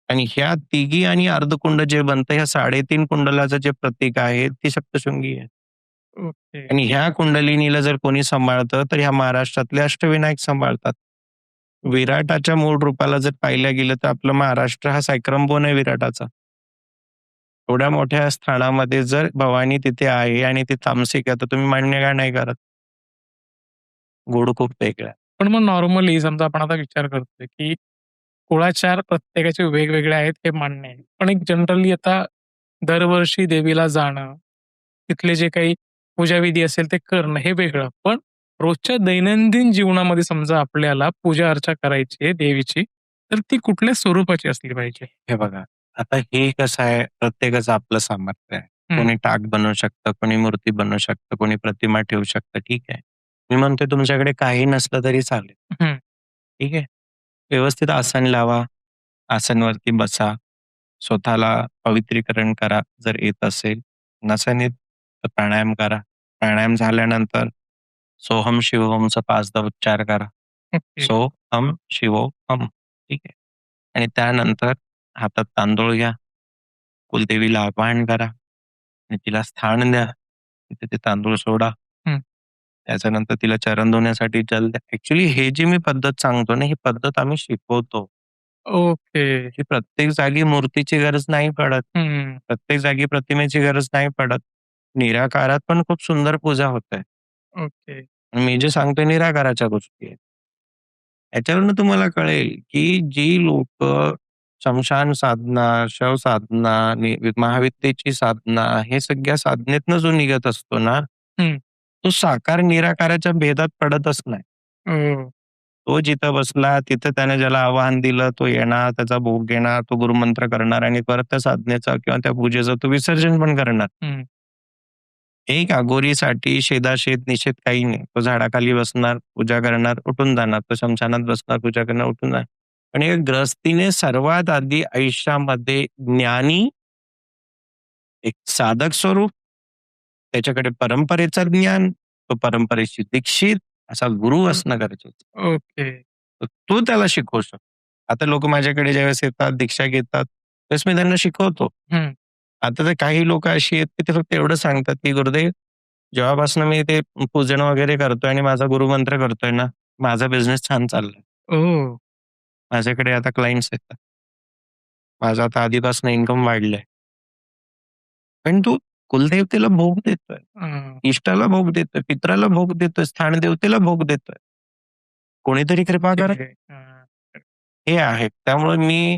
आणि ह्या तिघी आणि अर्धकुंड जे बनतं, ह्या 3.5 कुंडलाचं जे प्रतीक आहे, ती सप्तशृंगी आहे. ओके. आणि ह्या कुंडलिनीला जर कोणी सांभाळतं, तर ह्या महाराष्ट्रातले अष्टविनायक सांभाळतात. विराटाच्या मूळ रूपाला जर पाहिलं गेलं, तर आपलं महाराष्ट्र हा सायक्रमबोन आहे विराटाचा. एवढ्या मोठ्या स्थानामध्ये जर भवानी तिथे आहे आणि ती तामसिक आहे, तर तुम्ही मान्य का नाही करत? गूढ खूप वेगळा आहे. पण मग नॉर्मली समजा आपण आता विचार करतोय, की कुळाचार प्रत्येकाचे वेगवेगळे आहेत हे मान्य आहे. पण एक जनरली आता दरवर्षी देवीला जाणं, तिथले जे काही पूजाविधी असेल ते करणं हे वेगळं. पण रोजच्या दैनंदिन जीवनामध्ये समजा आपल्याला पूजा-अर्चा करायची आहे देवीची, तर ती कुठल्या स्वरूपाची असली पाहिजे? हे बघा, आता हे कसं आहे, प्रत्येकाचं आपलं सामर्थ्य आहे. हं, कोणी टाक बनवू शकतं, कोणी मूर्ती बनवू शकतं, कोणी प्रतिमा ठेवू शकतं, ठीक आहे. मी म्हणतोय तुमच्याकडे काही नसलं तरी चालेल, हं. ठीक आहे. व्यवस्थित आसन लावा, आसनवरती बसा, स्वतःला पवित्रीकरण करा जर येत असेल. नसेल येत तर प्राणायाम करा. प्राणायाम झाल्यानंतर सोहम शिवोहमचा 5दा उच्चार करा. ओके. सोहम शिवोहम, ठीक आहे. आणि त्यानंतर हातात तांदूळ घ्या. कुलदेवीला आवाहन करा आणि तिला स्थान द्या. तिथे ते तांदूळ सोडा. हं. त्याच्यानंतर तिला चरण धुण्यासाठी जल द्या. ॲक्चुअली हे जी मी पद्धत सांगतो ना, ही पद्धत आम्ही शिकवतो. ओके. ही प्रत्येक जागी मूर्तीची गरज नाही पडत. हं. प्रत्येक जागी प्रतिमेची गरज नाही पडत. निराकारात पण खूप सुंदर पूजा होते. ओके. मी जे सांगतोय निराकाराच्या गोष्टी आहेत. याच्यावरनं तुम्हाला कळेल, की जी लोकं स्मशान साधना, शव साधना, महाविद्येची साधना, हे सगळ्या साधनेतनं जो निघत असतो ना, हं. तो साकार निराकाराच्या भेदात पडतच नाही. ओह! तो जिथं बसला, तिथं त्याने ज्याला आवाहन दिलं, तो येणार, त्याचा भोग घेणार, तो गुरुमंत्र करणार आणि परत त्या साधनेचा किंवा त्या पूजेचं तो विसर्जन पण करणार. हं. एक अघोरीसाठी शेदाशेत निषेध काही नाही. तो झाडाखाली बसणार, पूजा करणार, उठून जाणार. तो स्मशानात बसणार, पूजा करणार, उठून जाणार. पण एक गृहस्थीने सर्वात आधी आयुष्यामध्ये ज्ञानी, एक साधक स्वरूप, त्याच्याकडे परंपरेचं ज्ञान, तो परंपरेशी दीक्षित असा गुरु असणं गरजेचं आहे. ओके. तर तो त्याला शिकवू शकतो. आता लोकं माझ्याकडे ज्यावेळेस येतात, दीक्षा घेतात, त्यावेळेस मी त्यांना शिकवतो. हं. आता तर काही लोकं अशी आहेत, की ते फक्त एवढं सांगतात, की "गुरुदेव, जेव्हापासून मी ते पूजन वगैरे करतोय आणि माझा गुरुमंत्र करतोय ना, माझा बिझनेस छान चाललाय. ओह! माझ्याकडे आता क्लायंट्स येतात. माझं आता आधीपासून इन्कम वाढलंय." पण तू कुलदेवतेला भोग देतोय, हं. इष्टाला भोग देतोय, पित्राला भोग देतोय, स्थानदेवतेला भोग देतोय. कोणीतरी कृपा करा. हां. हे आहे. त्यामुळे मी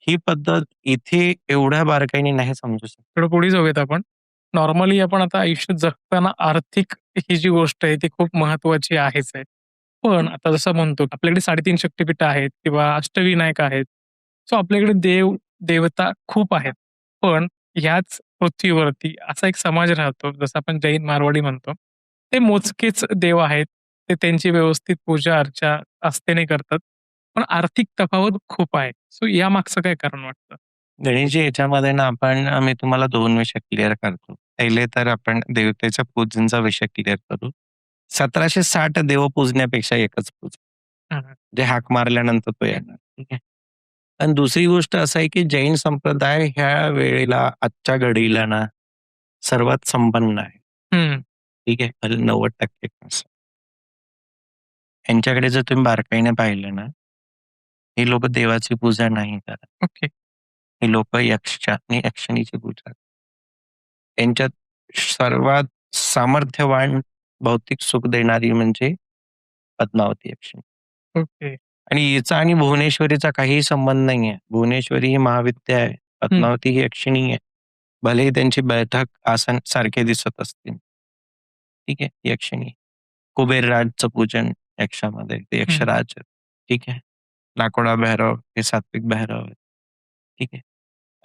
ही पद्धत इथे एवढ्या बारकाईने नाही समजू शकत. थोडं पुढे जाऊयात आपण. नॉर्मली आपण आता आयुष्य जगताना आर्थिक ही जी गोष्ट आहे ती खूप महत्त्वाची आहेच आहे. पण आता जसं म्हणतो आपल्याकडे 3.5 शक्तिपीठं आहेत किंवा अष्टविनायक आहेत. सो आपल्याकडे देवता खूप आहेत. पण ह्याच पृथ्वीवरती असा एक समाज राहतो जसं आपण जैन मारवाडी म्हणतो. ते मोजकेच देव आहेत. ते त्यांची व्यवस्थित पूजा-अर्चा आस्थेने करतात. पण आर्थिक तफावत खूप आहे. सो यामागचं काय कारण वाटतं? गणेशजी याच्यामध्ये ना मी तुम्हाला 2 विषय क्लिअर करतो. पहिले तर आपण देवतेच्या पूजनचा विषय क्लिअर करू. 1760 देव पूजण्यापेक्षा एकच पूजा. हं, हं. जे हाक मारल्यानंतर तो येणार. ठीक आहे. आणि दुसरी गोष्ट असं आहे, की जैन संप्रदाय ह्या वेळेला आजच्या घडीला ना सर्वात संपन्न आहे. हं. ठीक आहे. 90% यांच्याकडे जर तुम्ही बारकाईने पाहिलं ना, ही लोक देवाची पूजा नाही करत. ओके. ही लोक यक्ष आणि यक्षिणीची पूजा करतात. त्यांच्यात सर्वात सामर्थ्यवान भौतिक सुख देणारी म्हणजे पद्मावती यक्षिणी. ओके. आणि हिचा आणि भुवनेश्वरीचा काहीही संबंध नाहीये. भुवनेश्वरी ही महाविद्या आहे. पद्मावती ही यक्षिणी आहे. भलेही त्यांची बैठक आसन सारखे दिसत असतील. ठीक आहे, यक्षिणी. कुबेरराजचं पूजन यक्षामध्ये, ते यक्षराज आहेत. ठीक आहे. लाकोडा भैरव हे सात्विक भैरव आहेत. ठीक आहे.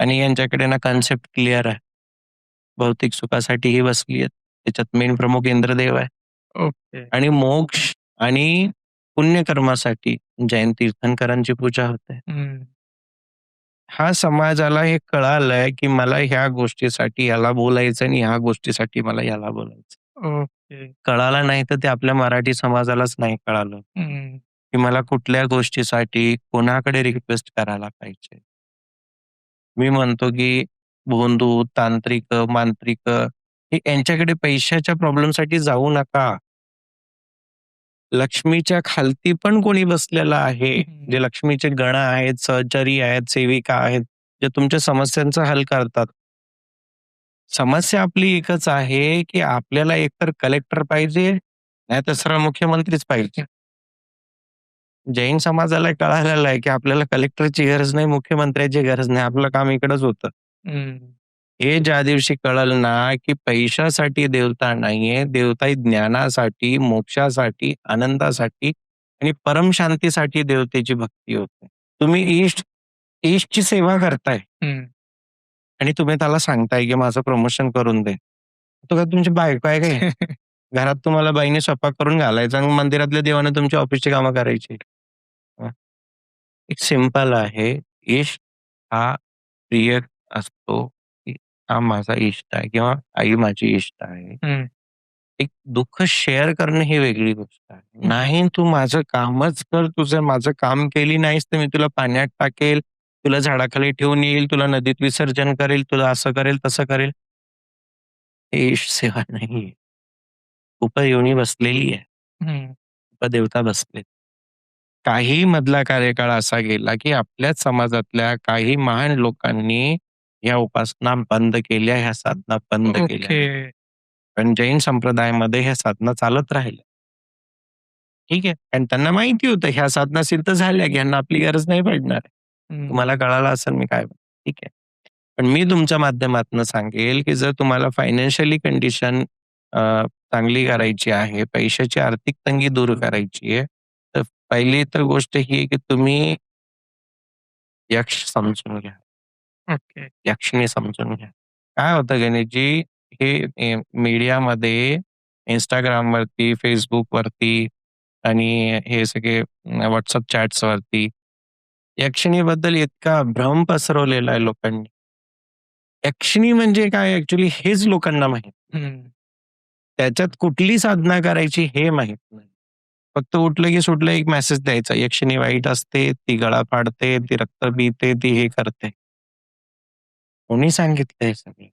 आणि यांच्याकडे ना कन्सेप्ट क्लिअर आहे. भौतिक सुखासाठीही बसली आहेत. त्याच्यात मेन प्रमुख इंद्रदेव आहे. ओके. आणि मोक्ष आणि पुण्यकर्मासाठी जैन तीर्थंकरांची पूजा होते. हा समाजाला हे कळालंय की मला ह्या गोष्टीसाठी याला बोलायचं आणि ह्या गोष्टीसाठी मला याला बोलायचं. ओके. कळालं नाही तर ते आपल्या मराठी समाजालाच नाही कळालं की मला कुठल्या गोष्टीसाठी कोणाकडे रिक्वेस्ट करायला पाहिजे. मी म्हणतो की भोंदू, तांत्रिक, मांत्रिक हे यांच्याकडे पैशाच्या प्रॉब्लेमसाठी जाऊ नका. लक्ष्मीच्या खालती पण कोणी बसलेलं आहे, जे लक्ष्मीचे गण आहेत, सहचरी आहेत, सेविका आहेत, जे तुमच्या समस्यांचा हल करतात. समस्या आपली एकच आहे की आपल्याला एकतर कलेक्टर पाहिजे, नाहीतर सरळ मुख्यमंत्रीच पाहिजे. जैन समाजाला कळालेलं आहे की आपल्याला कलेक्टरची गरज नाही, मुख्यमंत्र्याची गरज नाही, आपलं काम इकडंच होतं. हे ज्या दिवशी कळल ना की पैशासाठी देवता नाहीये, देवता ही ज्ञानासाठी, मोक्षासाठी, आनंदासाठी आणि परमशांतीसाठी देवतेची भक्ती होते. तुम्ही ईष्टची सेवा करताय आणि तुम्ही त्याला सांगताय की माझं प्रमोशन करून दे. तो काय तुमची बायको आहे काय? घरात तुम्हाला बाईने स्वयंपाक करून घालायचा आणि मंदिरातल्या देवाने तुमची ऑफिसची कामं करायची. एक सिंपल आहे. इष्ट हा प्रिय असतो की हा माझा इष्ट आहे किंवा आई माझी इष्ट आहे. एक दुःख शेअर करणं ही वेगळी गोष्ट आहे. नाही तू माझं कामच कर, तुझं माझं काम केली नाहीस तर मी तुला पाण्यात टाकेल, तुला झाडाखाली ठेवून येईल, तुला नदीत विसर्जन करेल, तुला असं करेल तसं करेल. हे इष्ट सेवा नाहीये. उपयोनी बसलेली आहे. उपदेवता बसले. काही मधला कार्यकाळ असा गेला की आपल्याच समाजातल्या काही महान लोकांनी या उपासना बंद केल्या, ह्या साधना बंद केल्या. पण जैन संप्रदायामध्ये ह्या साधना चालत राहिल्या. ठीक आहे. आणि त्यांना माहिती होतं ह्या साधना सिद्ध झाल्या की ह्यांना आपली गरज नाही पडणार. तुम्हाला कळालं असेल मी काय ठीक आहे. पण मी तुमच्या माध्यमातून सांगेल की जर तुम्हाला फायनान्शियली कंडिशन चांगली करायची आहे, पैशाची आर्थिक तंगी दूर करायची आहे, तर पहिली तर गोष्ट ही आहे की तुम्ही यक्ष समजून घ्या. ओके. यक्षिणी समजून घ्या. काय होतं गणेशजी, हे मीडियामध्ये Instagram वरती, Facebook वरती आणि हे सगळे WhatsApp चॅट्स वरती यक्षिणीबद्दल इतका भ्रम पसरवलेला आहे लोकांनी. यक्षिणी म्हणजे काय ऍक्च्युली हेच लोकांना माहित. त्याच्यात कुठली साधना करायची हे माहित नाही. फक्त उठलं की सुटलं एक मेसेज द्यायचा, यक्षिणी वाईट असते, ती गळा फाडते, ती रक्त पिते, ती हे करते. कोणी सांगितलंय सगळं?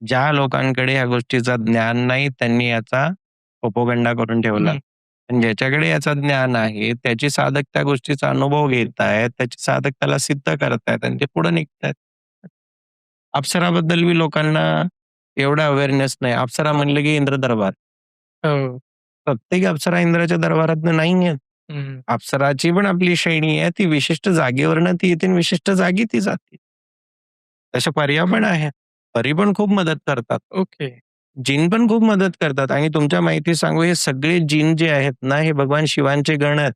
ज्या लोकांकडे या गोष्टीचं ज्ञान नाही त्यांनी याचा उपगंडा करून ठेवला. आणि ज्याच्याकडे याचं ज्ञान आहे त्याची साधक त्या गोष्टीचा अनुभव घेत आहेत, त्याचे साधक त्याला सिद्ध करतायत आणि ते पुढे निघतायत. अप्सराबद्दल बी लोकांना एवढा अवेअरनेस नाही. अप्सरा म्हणलं की इंद्र दरबार. प्रत्येक अप्सरा इंद्राच्या दरबारात नाही आहेत. अप्सराची पण आपली श्रेणी आहे, ती विशिष्ट जागेवरनं ती येते, विशिष्ट जागी ती जाते. तशा पर्याय पण आहेत. परी पण खूप मदत करतात. ओके. जिन पण खूप मदत करतात आणि तुमच्या माहिती सांगू, हे सगळे जिन जे आहेत ना, हे भगवान शिवांचे गण आहेत.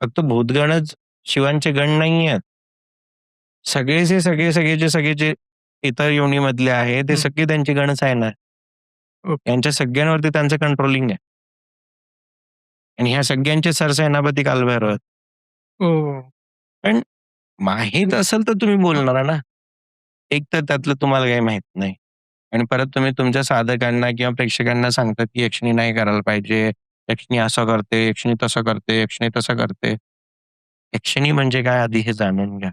फक्त भूतगणच शिवांचे गण नाही आहेत. सगळे जे इतर योनीमधले आहे ते सगळे त्यांचे गणच आहे ना. यांच्या सगळ्यांवरती त्यांचं कंट्रोलिंग आहे. आणि ह्या सगळ्यांचे सरसेनापती कालभैरव आहेत. पण माहित असेल तर तुम्ही बोलणार ना. एक तर त्यातलं तुम्हाला काही माहित नाही आणि परत तुम्ही तुमच्या साधकांना किंवा प्रेक्षकांना सांगता की यक्षिणी नाही करायला पाहिजे, यक्षिणी असं करते, यक्षिणी तसं करते, यक्षिणी तसं करते. यक्षिणी म्हणजे काय आधी हे जाणून घ्या.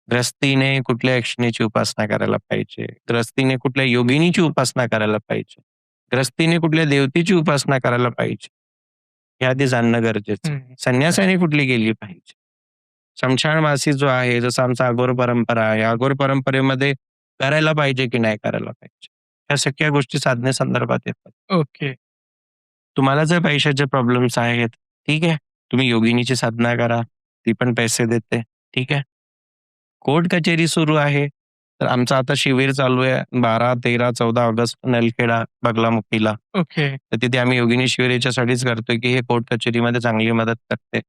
ग्रस्तीने कुठल्या यक्षिणीची उपासना करायला पाहिजे, ग्रस्तीने कुठल्या योगिनीची उपासना करायला पाहिजे, ग्रस्तीने कुठल्या देवतेची उपासना करायला पाहिजे. हे आधी जाणणं गरजेचं आहे. संन्यासाने कुठली गेली पाहिजे. स्मशान मासी जो आहे, जसं आमचा अघोर परंपरा आहे, अघोर परंपरेमध्ये करायला पाहिजे की नाही करायला पाहिजे. ह्या सगळ्या गोष्टी साधनेसंदर्भात येतात. ओके. तुम्हाला जर पैशाचे प्रॉब्लेम्स आहेत, ठीक आहे. तुम्ही योगिनीची साधना करा, ती पण पैसे देते, ठीक आहे. कोर्ट कचेरी सुरू आहे, तर आमचं आता शिबिर चालू आहे 12, 13, 14 ऑगस्ट नलखेडा, बगलामुखीला. ओके. तर तिथे आम्ही योगिनी शिबिर याच्यासाठीच करतोय, की हे कोर्ट कचेरीमध्ये चांगली मदत करते.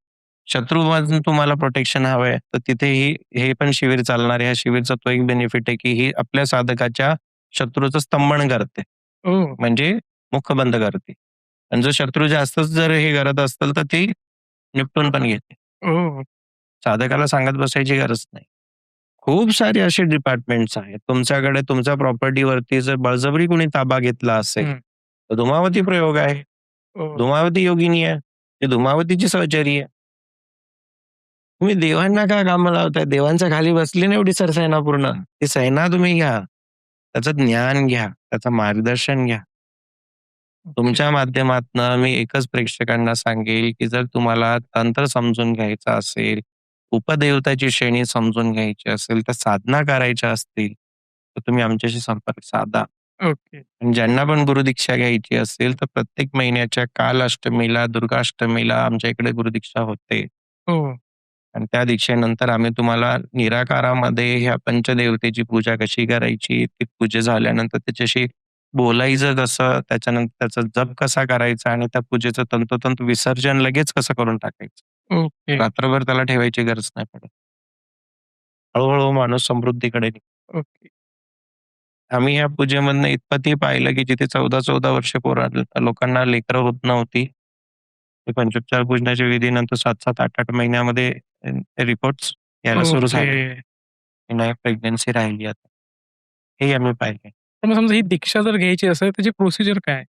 शत्रूपासून तुम्हाला प्रोटेक्शन हवंय, तर तिथेही हे पण शिबिर चालणार आहे. ह्या शिबिरचा तो एक बेनिफिट आहे, की ही आपल्या साधकाच्या शत्रूचं स्तंभन करते. ओह! म्हणजे मुख बंद करते. आणि जर शत्रू जास्तच जर हे करत असतील, तर ती निपटून पण घेते. ओह! साधकाला सांगत बसायची गरज नाही. खूप सारे असे डिपार्टमेंट्स आहेत. तुमच्याकडे तुमच्या प्रॉपर्टीवरती जर बळजबरी कोणी ताबा घेतला असेल, हं. तर धुमावती प्रयोग आहे. ओह! धुमावती योगिनी आहे. ती धुमावतीची सहचरी आहे. तुम्ही देवांना का कामं लावताय? देवांच्या खाली बसली ना एवढी सरसेना पूर्ण. ती सेना तुम्ही घ्या. त्याचं ज्ञान घ्या. त्याचं मार्गदर्शन घ्या. तुमच्या माध्यमातनं मी एकच प्रेक्षकांना सांगेल, की जर तुम्हाला तंत्र समजून घ्यायचं असेल, उपदेवताची श्रेणी समजून घ्यायची असेल, तर साधना करायच्या असतील, तर तुम्ही आमच्याशी संपर्क साधा. ओके. आणि ज्यांना पण गुरुदीक्षा घ्यायची असेल, तर प्रत्येक महिन्याच्या काल अष्टमीला, दुर्गाष्टमीला आमच्या इकडे गुरुदीक्षा होते. हो. आणि त्या दीक्षेनंतर आम्ही तुम्हाला निराकारामध्ये ह्या पंचदेवतेची पूजा कशी करायची, ती पूजा झाल्यानंतर त्याच्याशी बोलायचं कसं, त्याच्यानंतर त्याचा जप कसा करायचा आणि त्या पूजेचं तंतोतंत विसर्जन लगेच कसं करून टाकायचं. ओके. रात्रभर त्याला ठेवायची गरज नाही पडत. हळू माणूस समृद्धीकडे निघतो. ओके. आम्ही या पूजेमधनं इतपतही पाहिलं, की जिथे 14-14 वर्ष लोकांना लेकरं होत नव्हती. ते पंचोपचार पूजनाच्या विधीनंतर 7-7, 8-8 महिन्यामध्ये रिपोर्ट्स यायला सुरू ओके. झाले. नाही प्रेग्नन्सी राहिली आता. हेही आम्ही पाहिले. तर मग समजा ही दीक्षा जर घ्यायची असेल त्याची प्रोसिजर काय आहे?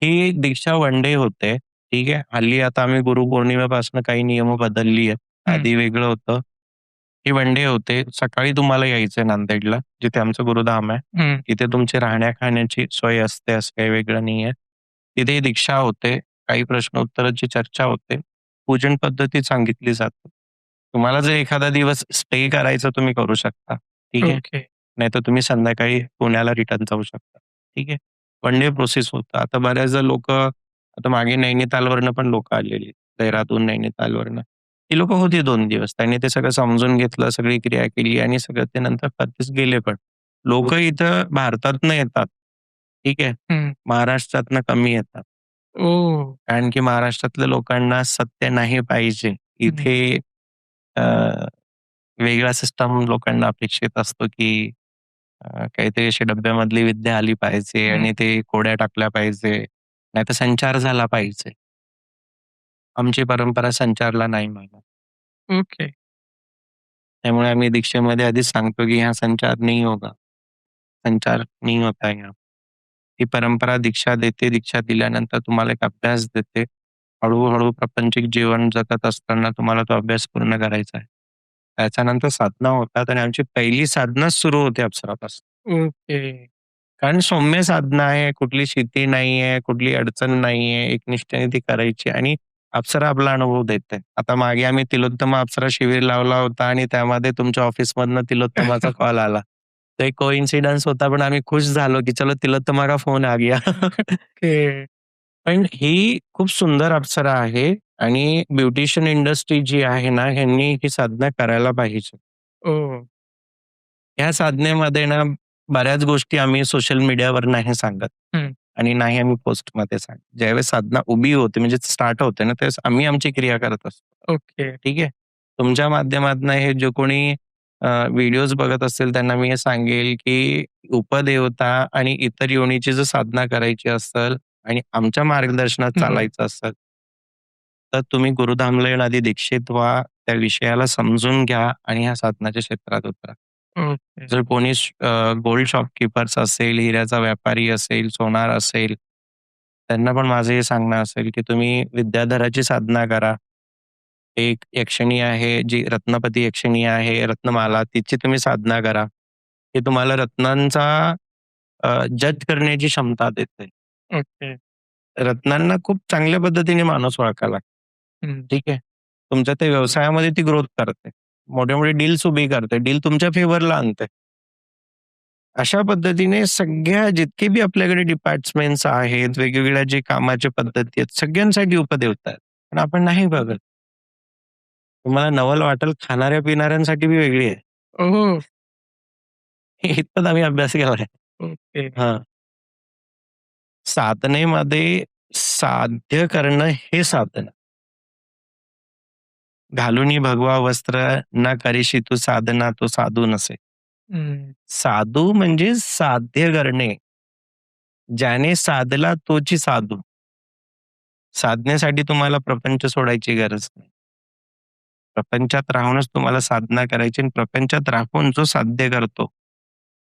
ही दीक्षा वन डे होते. ठीक आहे. हल्ली आता आम्ही गुरुपौर्णिमेपासून काही नियम बदलली आहेत. हं. आधी वेगळं होतं. ही वन डे होते. सकाळी तुम्हाला यायचंय नांदेडला, जिथे आमचं गुरुधाम आहे. हं. तिथे तुमची राहण्या-खाण्याची सोय असते, असं काही वेगळं नाहीये. तिथे दीक्षा होते. काही प्रश्न उत्तराची चर्चा होते. पूजन पद्धती सांगितली जाते. तुम्हाला जर एखादा दिवस स्टे करायचा तुम्ही करू शकता. ठीक आहे. ओके. नाहीतर तुम्ही संध्याकाळी पुण्याला रिटर्न जाऊ शकता. ठीक आहे. वन डे प्रोसेस होतं. आता बऱ्याच लोकं आता मागे नैनितालवरनं पण लोकं आलेली. देहरादून, नैनितालवरनं. ती लोकं होती 2 दिवस. त्यांनी ते सगळं समजून घेतलं, सगळी क्रिया केली आणि सगळं ते नंतर परतीच गेले पण. लोकं इथं भारतातनं येतात. ठीक आहे. हं. महाराष्ट्रातनं कमी येतात. ओह! कारण की महाराष्ट्रातल्या लोकांना सत्य नाही पाहिजे. हं. इथे अ, वेगळा सिस्टम लोकांना अपेक्षित असतो, की काहीतरी अशी डब्यामधली विद्या आली पाहिजे हं. आणि ते कोड्या टाकल्या पाहिजे. नाहीतर संचार झाला पाहिजे. आमची परंपरा संचारला नाही मानत. ओके. त्यामुळे आम्ही दीक्षेमध्ये आधीच सांगतो, की यहाँ संचार नहीं होगा. संचार नहीं होता यहाँ. ही परंपरा दीक्षा देते. दीक्षा दिल्यानंतर तुम्हाला एक अभ्यास देते. हळू प्रापंचिक जीवन जगत असताना तुम्हाला तो अभ्यास पूर्ण करायचा आहे. त्याच्यानंतर साधना होतात आणि आमची पहिली साधनाच सुरू होते अप्सरापासून. ओके. कारण सौम्य साधना आहे, कुठली शिती नाहीये, कुठली अडचण नाहीये. एकनिष्ठेने ती करायची आणि अप्सरा आपला अनुभव देते. आता मागे आम्ही तिलोत्तमा अप्सरा शिबिर लावला होता आणि त्यामध्ये तुमच्या ऑफिसमधनं तिलोत्तमाचा कॉल आला. तो एक कोइन्सिडन्स होता, पण आम्ही खुश झालो, की चलो तिलोत्तमा का फोन आ गया. ओके. पण ही खूप सुंदर अप्सरा आहे आणि ब्युटिशियन इंडस्ट्री जी आहे ना, ह्यांनी ही साधना करायला पाहिजे. ओह! ह्या साधनेमध्ये ना बऱ्याच गोष्टी आम्ही सोशल मीडियावर नाही सांगत हं. आणि नाही आम्ही पोस्टमध्ये सांगत. ज्यावेळेस साधना उभी होते म्हणजे स्टार्ट होते ना, त्यावेळेस आम्ही आमची क्रिया करत असतो. ओके. ठीक आहे. तुमच्या माध्यमातून हे जे कोणी व्हिडिओज बघत असतील त्यांना मी हे सांगेल, की उपदेवता आणि इतर योनीची जर साधना करायची असेल आणि आमच्या मार्गदर्शनात हं. चालायचं असेल, तर तुम्ही गुरुधामला येऊन आधी दीक्षित व्हा, त्या विषयाला समजून घ्या आणि ह्या साधनाच्या क्षेत्रात उतरा. ओके. जर कोणी गोल्ड शॉपकीपर्स असेल, हिऱ्याचा व्यापारी असेल, सोनार असेल, त्यांना पण माझं हे सांगणं असेल, की तुम्ही विद्याधराची साधना करा. एक यक्षिणी आहे, जी रत्नपती यक्षिणी आहे, रत्नमाला तिची तुम्ही साधना करा. हे तुम्हाला रत्नांचा जज करण्याची क्षमता देते. ओके. रत्नांना खूप चांगल्या पद्धतीने माणूस ओळखायला लागतो. हं. ठीक आहे. तुमच्या त्या व्यवसायामध्ये ती ग्रोथ करते. मोठे-मोठे डील्स उभी करते. डील तुमच्या फेवरला आणते. अशा पद्धतीने सगळ्या जितके बी आपल्याकडे डिपार्टमेंट्स आहेत, वेगवेगळ्या जे कामाच्या पद्धती आहेत, सगळ्यांसाठी उपदेवता आहेत. पण आपण नाही बघत. तुम्हाला नवल वाटेल खाणाऱ्या-पिणाऱ्यांसाठी बी वेगळी आहे. ओह! इतपत आम्ही अभ्यास केलाय. ओके. हां. साधनेमध्ये साध्य करणं हे साधन. घालुनी भगवा वस्त्र ना करीशी तू साधना तो साधू नसे. हं. साधू म्हणजे साध्य करणे. ज्याने साधला तोची साधू. साधण्यासाठी तुम्हाला प्रपंच सोडायची गरज नाही. प्रपंचात राहूनच तुम्हाला साधना करायची आणि प्रपंचात राहून जो साध्य करतो,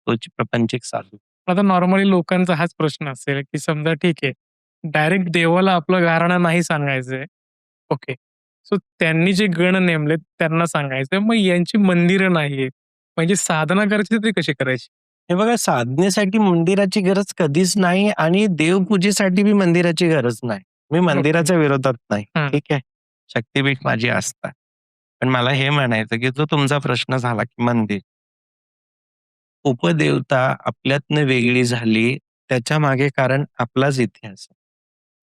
तोची प्रपंचिक साधू. आता नॉर्मली लोकांचा हाच प्रश्न असेल, की समजा ठीक आहे, डायरेक्ट देवाला आपलं गाऱ्हाणं नाही सांगायचंय. ओके. सो त्यांनी जे गण नेमलेत त्यांना सांगायचंय. मग यांची मंदिरं नाहीयेत. म्हणजे साधना करायची तर ती कशी करायची? हे बघा साधनेसाठी मंदिराची गरज कधीच नाही आणि देवपूजेसाठी बी मंदिराची गरज नाही. मी ओके. मंदिराच्या विरोधात नाही. हं. ठीक आहे. शक्तिपीठ माझी आस्था. पण मला हे म्हणायचं, की जो तुमचा प्रश्न झाला, की मंदिर. उपदेवता आपल्यातनं वेगळी झाली, त्याच्या मागे कारण आपलाच इतिहास.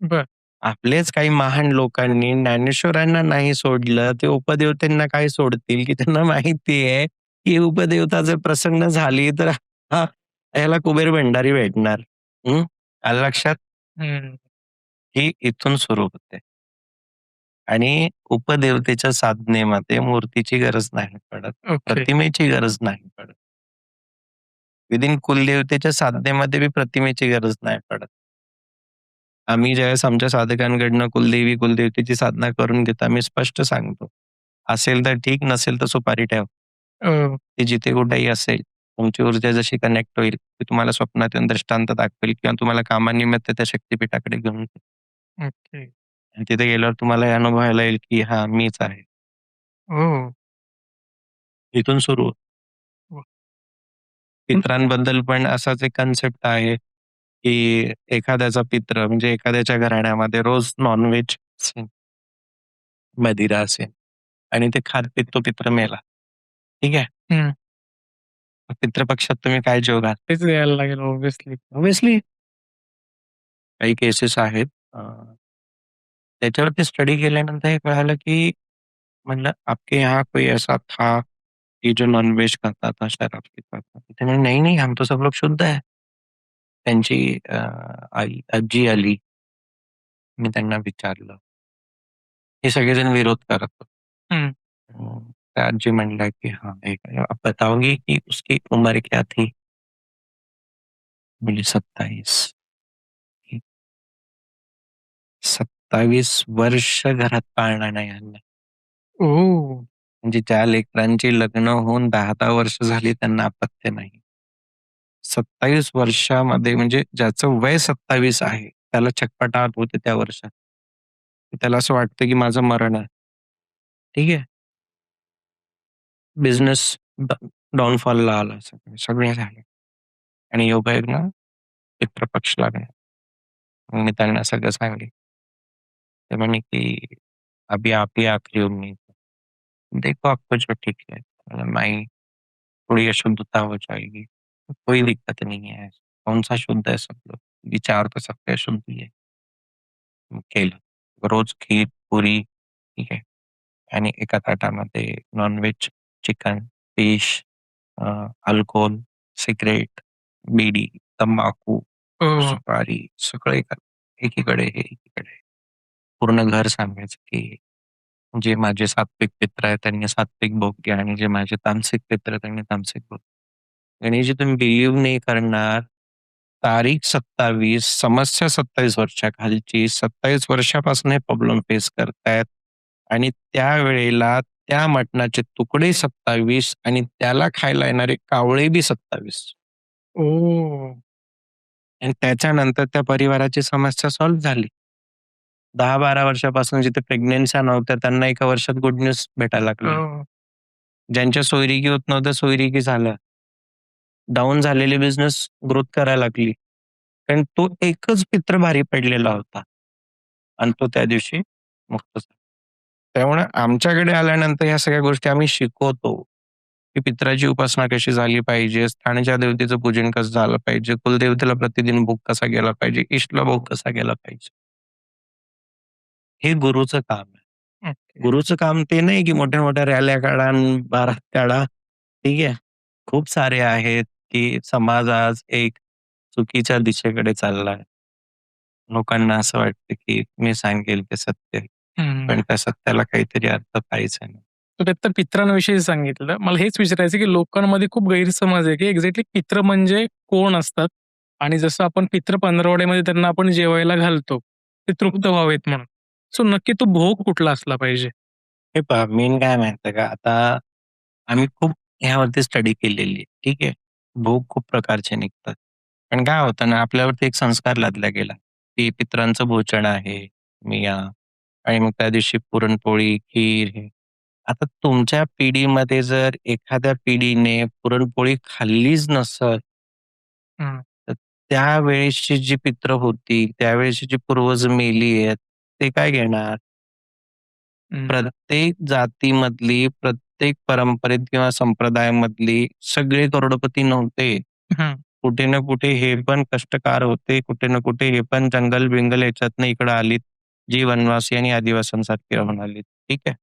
बरं. आपलेच काही महान लोकांनी ज्ञानेश्वरांना नाही सोडलं, ते उपदेवतांना काय सोडतील, की त्यांना माहिती आहे, की उपदेवता जर प्रसन्न झाली, तर हां, ह्याला कुबेर भंडारी भेटणार. हं, आलं लक्षात? हं. ही इथून सुरू होते. आणि उपदेवतेच्या साधनेमध्ये मूर्तीची गरज नाही पडत, ओके. प्रतिमेची गरज नाही पडत. विदिन कुलदेवतेच्या साधनेमध्ये बी प्रतिमेची गरज नाही पडत. आम्ही ज्यावेळेस आमच्या साधकांकडनं कुलदेवी, कुलदेवतेची साधना करून घेतो, आम्ही स्पष्ट सांगतो. असेल तर ठीक, नसेल तर सुपारी ठेव. ओह! ती जिथे कुठेही असेल, तुमची ऊर्जा जशी कनेक्ट होईल, ती तुम्हाला स्वप्नात येऊन दृष्टांत दाखवेल किंवा तुम्हाला कामानिमित्त त्या शक्तिपीठाकडे घेऊन जाईल. ओके. आणि तिथे गेल्यावर तुम्हाला हे अनुभवायला येईल, की हां, मीच आहे. ओह! इथून सुरू होतं. वाह! पण पितरांबद्दल पण असाच एक कन्सेप्ट आहे, की एखाद्याचा पित्र म्हणजे एखाद्याच्या घराण्यामध्ये रोज नॉन-व्हेज असेल, मदिरा असेल आणि ते खात-पीत तो पित्र मेला. ठीक आहे. हं. मग पितृपक्षात तुम्ही काय जेवणार? तेच द्यायला लागेल ऑब्व्हियसली. ऑब्व्हियसली काही केसेस आहेत. त्याच्यावरती स्टडी केल्यानंतर हे कळालं, की म्हणलं आपके यहाँ कोई ऐसा था, की जो नॉन-व्हेज खाता था, शराब पीता था. ते म्हणे, "नहीं, नहीं, हम तो सब लोग शुद्ध है." त्यांची आई आजी आली. मी त्यांना विचारलं. हे सगळेजण विरोध करत होते. हं. त्या आजी म्हणल्या, की "हाँ, आप बताओगी कि उसकी उम्र क्या थी?" बोली 27. 27 वर्ष घरात पाळणा नाही आणला. ओह! म्हणजे ज्या लेकरांची लग्न होऊन 10-10 वर्ष झाली त्यांना अपत्य नाही. 27 वर्षामध्ये म्हणजे ज्याचं वय 27 आहे, त्याला चटपटा होते त्या वर्षात. त्याला असं वाटतं, की माझं मरण आहे. ठीक आहे. बिझनेस डाउनफॉलला आला सगळे, सगळे झाले. आणि योगायोगानं पितृपक्ष लागला. मग मी त्यांना सगळं सांगितलं. ते म्हणे, की "अभी आप ही आखिरी उम्मीद है. देखो आपको जो ठीक है." "नहीं, थोड़ी अशुद्धता हो जाएगी." "कोई दिक्कत नहीं है. कौन-सा शुद्ध है सब लोग. विचार तो सबके अशुद्ध ही है." मग केलं. रोज खीर, पुरी ठीक आहे. आणि एका ताटामध्ये non-veg, chicken, fish, alcohol, cigarette, bidi, तंबाखू, ओह! सुपारी सगळं एकीकडे हे एकीकडे. पूर्ण घर सांगायचं, की जे माझे सात्विक मित्र आहेत त्यांनी सात्विक भोग घ्या आणि जे माझे तामसिक मित्र आहेत त्यांनी तामसिक भोग. गणेशजी तुम्ही बिलीव्ह नाही करणार. तारीख 27, समस्या 27 वर्षाखालची, 27 वर्षापासून हे प्रॉब्लेम फेस करतायत आणि त्यावेळेला त्या मटणाचे तुकडे 27 आणि त्याला खायला येणारे कावळे बी 27 ओह! आणि त्याच्यानंतर त्या परिवाराची समस्या सॉल्व्ह झाली. 10-12 वर्षापासून जिथे प्रेग्नन्सी नव्हत्या त्यांना एका वर्षात गुड न्यूज भेटायला लागल्या. ओह! ज्यांच्या सोयरिकी होत नव्हत्या सोयरिकी झाल्या. डाउन झालेली बिझनेस ग्रोथ करायला लागली. कारण तो एकच पित्र भारी पडलेला होता. आणि तो त्या दिवशी मुक्त झाला. त्यामुळे आमच्याकडे आल्यानंतर ह्या सगळ्या गोष्टी आम्ही शिकवतो, की पित्राची उपासना कशी झाली पाहिजे, स्थानाच्या देवतेचं पूजन कसं झालं पाहिजे, कुलदेवतेला प्रतिदिन भोग कसा गेला पाहिजे, इष्टला भोग कसा गेला पाहिजे. हे गुरुचं काम आहे. ओके. गुरुचं काम ते नाही की मोठ्या-मोठ्या रॅल्या काढा आणि बारात काढा. ठीक आहे. खूप सारे आहेत, की समाज आज एक चुकीच्या दिशेकडे चाललाय. लोकांना असं वाटतं, की मी सांगेल ते सत्य आहे. हं. पण त्या सत्याला काहीतरी अर्थ पाहायचा नाही. तर ते पित्रांविषयी सांगितलं. मला हेच विचारायचं की लोकांमध्ये खूप गैरसमज आहे, की एक्झॅक्टली पित्र म्हणजे कोण असतात? आणि जसं आपण पितृ पंधरवड्यामध्ये त्यांना आपण जेवायला घालतो, ते तृप्त व्हावेत म्हणून. सो नक्की तो भोग कुठला असला पाहिजे? हे पहा मेन काय माहिती का, आता आम्ही खूप ह्यावरती स्टडी केलेली आहे. ठीक आहे. भोग खूप प्रकारचे निघतात. पण काय होतं ना, आपल्यावरती एक संस्कार लादला गेला, की पितरांचं भोजन आहे, तुम्ही या आणि मग त्या दिवशी पुरणपोळी, खीर हे. आता तुमच्या पिढीमध्ये जर एखाद्या पिढीने पुरणपोळी खाल्लीच नसेल, हं, तर त्यावेळेसची जी पित्र होती, त्यावेळेसची जी पूर्वज मेली आहेत, ते काय घेणार? हं, प्रत्येक जातीमधली, प्रत्येक परंपरेत किंवा संप्रदायामधली सगळे करोडपती नव्हते. हं, कुठे ना कुठे हे पण कष्टकार होते, कुठे ना कुठे हे पण जंगल-बिंगल याच्यातनं इकडं आलीत, जी वनवासी आणि आदिवासींसारखी राहून आलीत. ठीक आहे.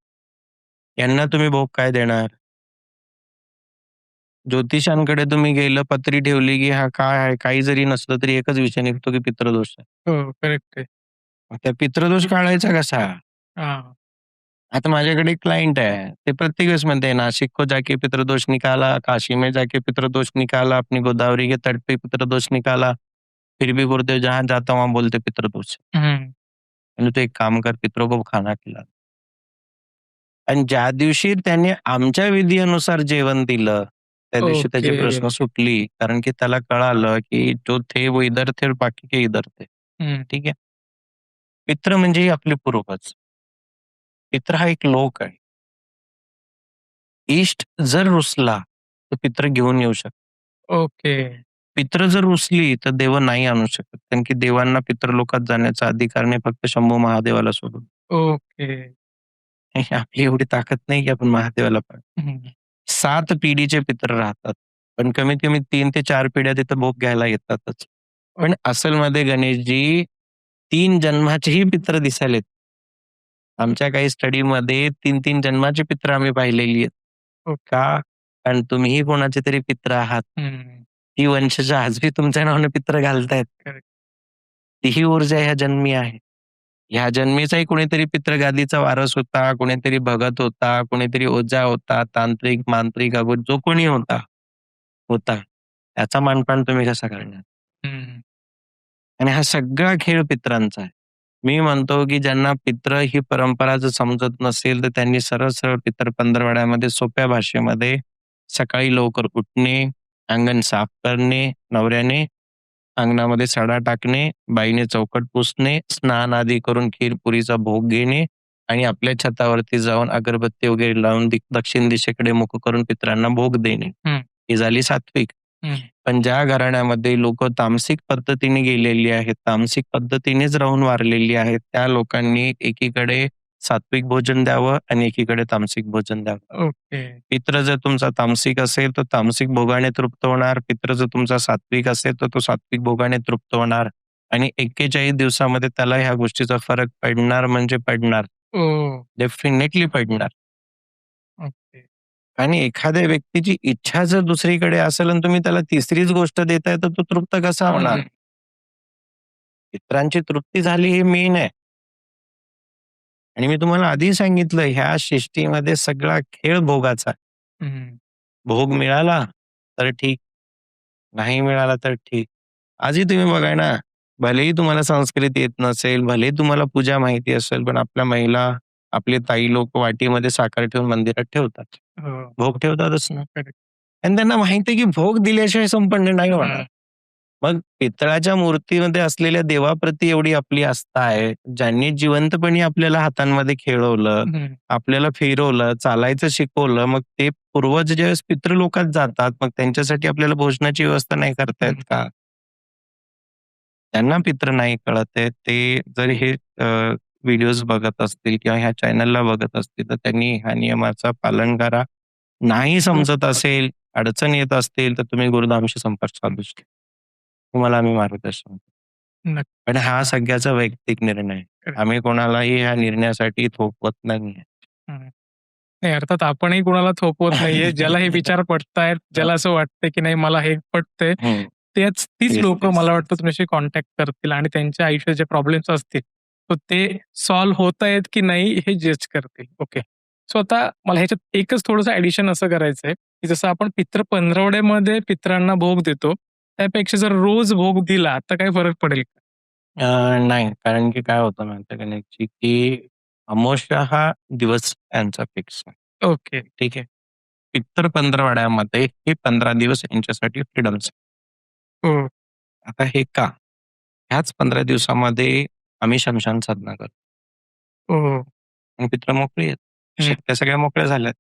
यांना तुम्ही भोग काय देणार? ज्योतिषांकडे तुम्ही गेलं, पत्री ठेवली, की हा काय आहे? काही जरी नसलं तरी एकच विषय निघतो, की पितृदोष आहे. हो, करेक्ट आहे. मग त्या पितृदोष काढायचा कसा? हां, आता माझ्याकडे एक क्लायंट आहे. ते प्रत्येक वेळेस म्हणते, "नासिक को जाके पितृदोष निकाला, काशी में जाके पितृदोष निकाला, अपनी गोदावरी के तट पे पितृदोष निकाला, फिर भी गुरुदेव जहाँ जाता हूँ वहाँ बोलते पितृदोष है." हं, म्हणजे तू एक काम कर, पितरों को खाना खिला. आणि ज्या दिवशी त्याने आमच्या विधीनुसार जेवण दिलं, त्या दिवशी त्याचे ओके. प्रश्न सुटली. कारण की त्याला कळालं, की जो थे वो इधर थे और बाकी के इधर थे. हं, ठीक आहे. पित्र म्हणजे आपले पूर्वज. पित्र हा एक लोक आहे. इष्ट जर रुसला, तर पित्र घेऊन येऊ शकतो. ओके, पित्र जर रुसली, तर देव नाही आणू शकत. कारण की देवांना पितरलोकात जाण्याचा अधिकार नाही, फक्त शंभू महादेवाला सोडून. ओके. आपली एवढी ताकद नाही, की आपण महादेवाला पाठवू. हं, 7 पिढीचे पित्र राहतात. पण कमीत कमी 3 ते 4 पिढ्या तिथं भोग घ्यायला येतातच. पण असलमध्ये गणेशजी 3 जन्माचेही पित्र दिसायलेत. आमच्या काही स्टडीमध्ये 3-3 जन्माची पित्र आम्ही पाहिलेली आहेत. ओके. का? कारण तुम्हीही कोणाचे तरी पित्र आहात. हं, ती वंशज आज बी तुमच्या नावाने पित्र घालतायत. करेक्ट. तीही ऊर्जा ह्या जन्मी आहे. ह्या जन्मीचाही कोणीतरी पितृगादीचा वारस होता, कोणीतरी भगत होता, कोणीतरी ओझा होता, तांत्रिक, मांत्रिक, अगोदर जो कोणी होता. त्याचा मानपान तुम्ही कसा करणार? हं, आणि हा सगळा खेळ पित्रांचा आहे. मी म्हणतो, की ज्यांना पित्र ही परंपरा जर समजत नसेल, तर त्यांनी सरळ-सरळ पितर पंधरवड्यामध्ये सोप्या भाषेमध्ये सकाळी लवकर उठणे, अंगण साफ करणे, नवऱ्याने अंगणामध्ये सडा टाकणे, बाईने चौकट पुसणे, स्नान आदी करून खीर-पुरीचा भोग घेणे आणि आपल्या छतावरती जाऊन अगरबत्ती वगैरे लावून दक्षिण दिशेकडे मुख करून पितरांना भोग देणे. हं, ही झाली सात्विक. हं. पण ज्या घराण्यामध्ये लोकं तामसिक पद्धतीने गेलेली आहेत, तामसिक पद्धतीनेच राहून वारलेली आहेत, त्या लोकांनी एकीकडे सात्विक भोजन द्यावं आणि एकीकडे तामसिक भोजन द्यावं. ओके. पित्र जर तुमचा तामसिक असेल, तर तामसिक भोगाने तृप्त होणार. पित्र जर तुमचा सात्विक असेल, तर तो सात्विक भोगाने तृप्त होणार आणि 41 दिवसामध्ये त्याला ह्या गोष्टीचा फरक पडणार म्हणजे पडणार. ओह! डेफिनेटली पडणार. ओके. आणि एखाद्या व्यक्तीची इच्छा जर दुसरीकडे असेल आणि तुम्ही त्याला तिसरीच गोष्ट देताय, तर तो तृप्त कसा होणार? हं, पित्रांची तृप्ती झाली हे मेन आहे. आणि मी तुम्हाला आधी सांगितलं ह्या सृष्टीमध्ये सगळा खेळ भोगाचा आहे. हं, भोग मिळाला तर ठीक, नाही मिळाला तर ठीक. आजही तुम्ही बघा ना, भलेही तुम्हाला संस्कृत येत नसेल, भलेही तुम्हाला पूजा माहिती असेल, पण आपल्या महिला, आपले ताई लोक वाटीमध्ये साखर ठेवून मंदिरात ठेवतात. हो, भोग ठेवतातच ना. करेक्ट. आणि त्यांना माहिती आहे की भोग दिल्याशिवाय संपन्न नाही होणार. हं, मग पितळाच्या मूर्तीमध्ये असलेल्या देवाप्रती एवढी आपली आस्था आहे, ज्यांनी जिवंतपणी आपल्याला हातांमध्ये खेळवलं, हं, आपल्याला फिरवलं, चालायचं शिकवलं, मग ते पूर्वज ज्यावेळेस पितृलोकात जातात, मग त्यांच्यासाठी आपल्याला भोजनाची व्यवस्था नाही करता हं. येत का? त्यांना पितृ नाही कळत आहे. ते जर हे व्हिडिओज बघत असतील किंवा ह्या चॅनलला बघत असतील, तर त्यांनी ह्या नियमाचं पालन करा. नाही समजत असेल, अडचण येत असतील, तर तुम्ही गुरुदामशी संपर्क साधू शकता. तुम्हाला आम्ही मार्गदर्शन करू. नक्की. पण हा सगळ्याचा वैयक्तिक निर्णय आहे. Correct. आम्ही कोणालाही ह्या निर्णयासाठी थोपवत नाहीये. हं. नाही अर्थात आपणही कुणाला थोपवत नाहीये. ज्याला हे विचार पटतायत, ज्याला असं वाटतंय की नाही मला हे पटतंय, हं. तीच Yes, लोकं yes. मला वाटतं तुमच्याशी कॉन्टॅक्ट करतील आणि त्यांच्या आयुष्यात जे प्रॉब्लेम्स असतील, तर ते सॉल्व्ह होतायत की नाही हे जज करतील. ओके. सो आता मला ह्याच्यात एकच थोडंसं ॲडिशन असं करायचंय, की जसं आपण पितृ पंधरवड्यामध्ये पितरांना भोग देतो, त्यापेक्षा जर रोज भोग दिला तर काही फरक पडेल का? नाही. कारण की काय होतं माहिती आहे का नेमकी, की अमावास्या हा दिवस त्यांचा फिक्स आहे. ओके. ठीक आहे. पितृ पंधरवड्यामध्ये हे 15 दिवस यांच्यासाठी फ्रीडम्स. हो. आता हे का? ह्याच 15 दिवसामध्ये आम्ही शमशान साधना करतो. हो. आणि पितृ मोकळे आहेत. हं. शक्त्या सगळ्या मोकळ्या झाल्यात.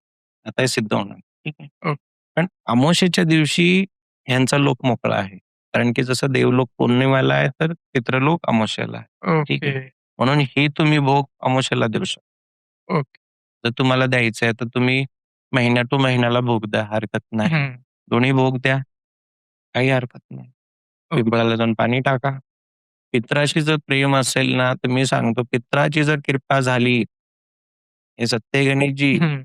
आता हे सिद्ध होणार. ठीक आहे. ओके. पण अमावास्येच्या दिवशी ह्यांचा लोक मोकळा आहे. कारण की जसं देवलोक पौर्णिमेला आहे, तर पितृलोक अमावास्येला आहे. ठीक आहे. ओके. म्हणून ही तुम्ही भोग अमावास्येला देऊ शकता. ओके. जर तुम्हाला द्यायचं आहे, तर तुम्ही महिन्या टू महिन्याला भोग द्या, हरकत नाही. हं. दोन्ही भोग द्या, काही हरकत नाही. ओके. पिंपळाला जाऊन पाणी टाका. पित्राशी जर प्रेम असेल ना, तर मी सांगतो पित्राची जर कृपा झाली, हे सत्य आहे गणेशजी, हं.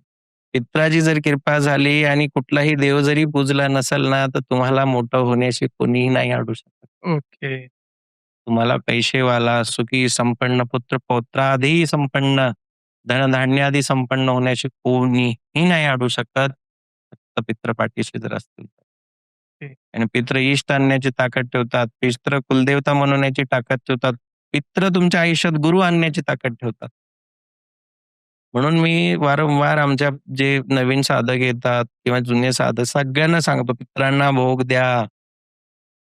पित्राची जर कृपा झाली आणि कुठलाही देव जरी पूजला नसेल ना, तर तुम्हाला मोठं होण्याशी कोणीही नाही अडू शकत. ओके. तुम्हाला पैसेवाला, सुखी, संपन्न, पुत्र पौत्रादी संपन्न, धनधान्यादी संपन्न होण्याशी कोणीही नाही अडू शकत. फक्त पित्र पाठीशी जर असतील तर. ओके. आणि पित्र इष्ट आणण्याची ताकद ठेवतात. पित्र कुलदेवता म्हणण्याची ताकद ठेवतात. पित्र तुमच्या आयुष्यात गुरु आणण्याची ताकद ठेवतात. म्हणून मी वारंवार आमच्या जे नवीन साधक येतात किंवा जुने साधक सगळ्यांना सांगतो, पित्रांना भोग द्या.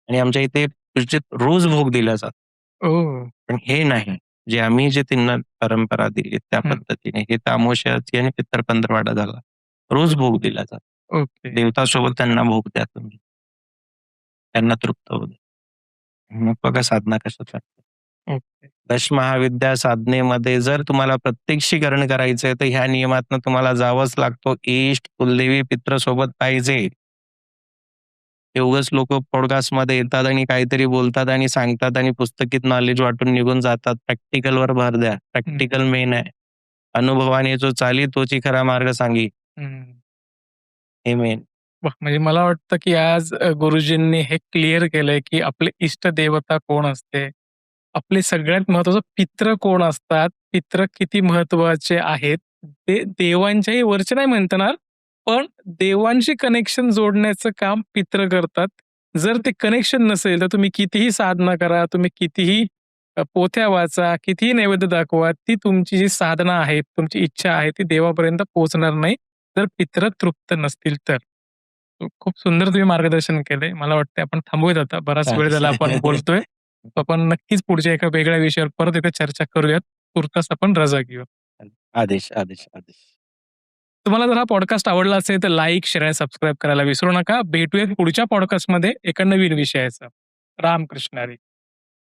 आणि आमच्या इथे रोज भोग दिला जातो. ओह! पण हे नाही, जे आम्ही जे त्यांना परंपरा दिली त्या हं. पद्धतीने. हे तर अमावास्याची आणि पितर पंधरवडा झाला. रोज भोग दिला जातो. ओके. देवतासोबत त्यांना भोग द्या तुम्ही. त्यांना तृप्त होऊ द्या. मग बघा साधना कशा चालते. ओके. दशमहाविद्या साधनेमध्ये जर तुम्हाला प्रत्यक्षीकरण करायचंय, तर ह्या नियमातनं तुम्हाला जावंच लागतो. इष्ट, कुलदेवी, पित्र सोबत पाहिजे. हे उगाच लोकं पॉडकास्टमध्ये येतात आणि काहीतरी बोलतात आणि सांगतात आणि पुस्तकीत नॉलेज वाटून निघून जातात. प्रॅक्टिकलवर भर द्या. प्रॅक्टिकल मेन आहे. अनुभवाने जो चाली तोची खरा मार्ग सांगी. हं. हे मेन. वाह! म्हणजे मला वाटतं, की आज गुरुजींनी हे क्लिअर केलंय, की आपले इष्ट देवता कोण असते. आपले सगळ्यात महत्त्वाचं पित्र कोण असतात. पित्र किती महत्त्वाचे आहेत. ते देवांच्याही वरचे नाही म्हणता येणार, पण देवांशी कनेक्शन जोडण्याचं काम पित्र करतात. जर ते कनेक्शन नसेल, तर तुम्ही कितीही साधना करा, तुम्ही कितीही पोथ्या वाचा, कितीही नैवेद्य दाखवा, ती तुमची जी साधना आहे, तुमची इच्छा आहे, ती देवापर्यंत पोहोचणार नाही, जर पित्र तृप्त नसतील तर. खूप सुंदर तुम्ही मार्गदर्शन केलंय. मला वाटतंय आपण थांबूयात आता. बराच वेळ झाला आपण बोलतोय. आपण नक्कीच पुढच्या एका वेगळ्या विषयावर परत एकदा चर्चा करूयात. तूर्तास आपण रजा घेऊ. आदेश, आदेश, आदेश. तुम्हाला जर हा पॉडकास्ट आवडला असेल तर लाईक, शेअर आणि सबस्क्राईब करायला विसरू नका. भेटूयात पुढच्या पॉडकास्टमध्ये एका नवीन विषयाचा. रामकृष्ण हरी.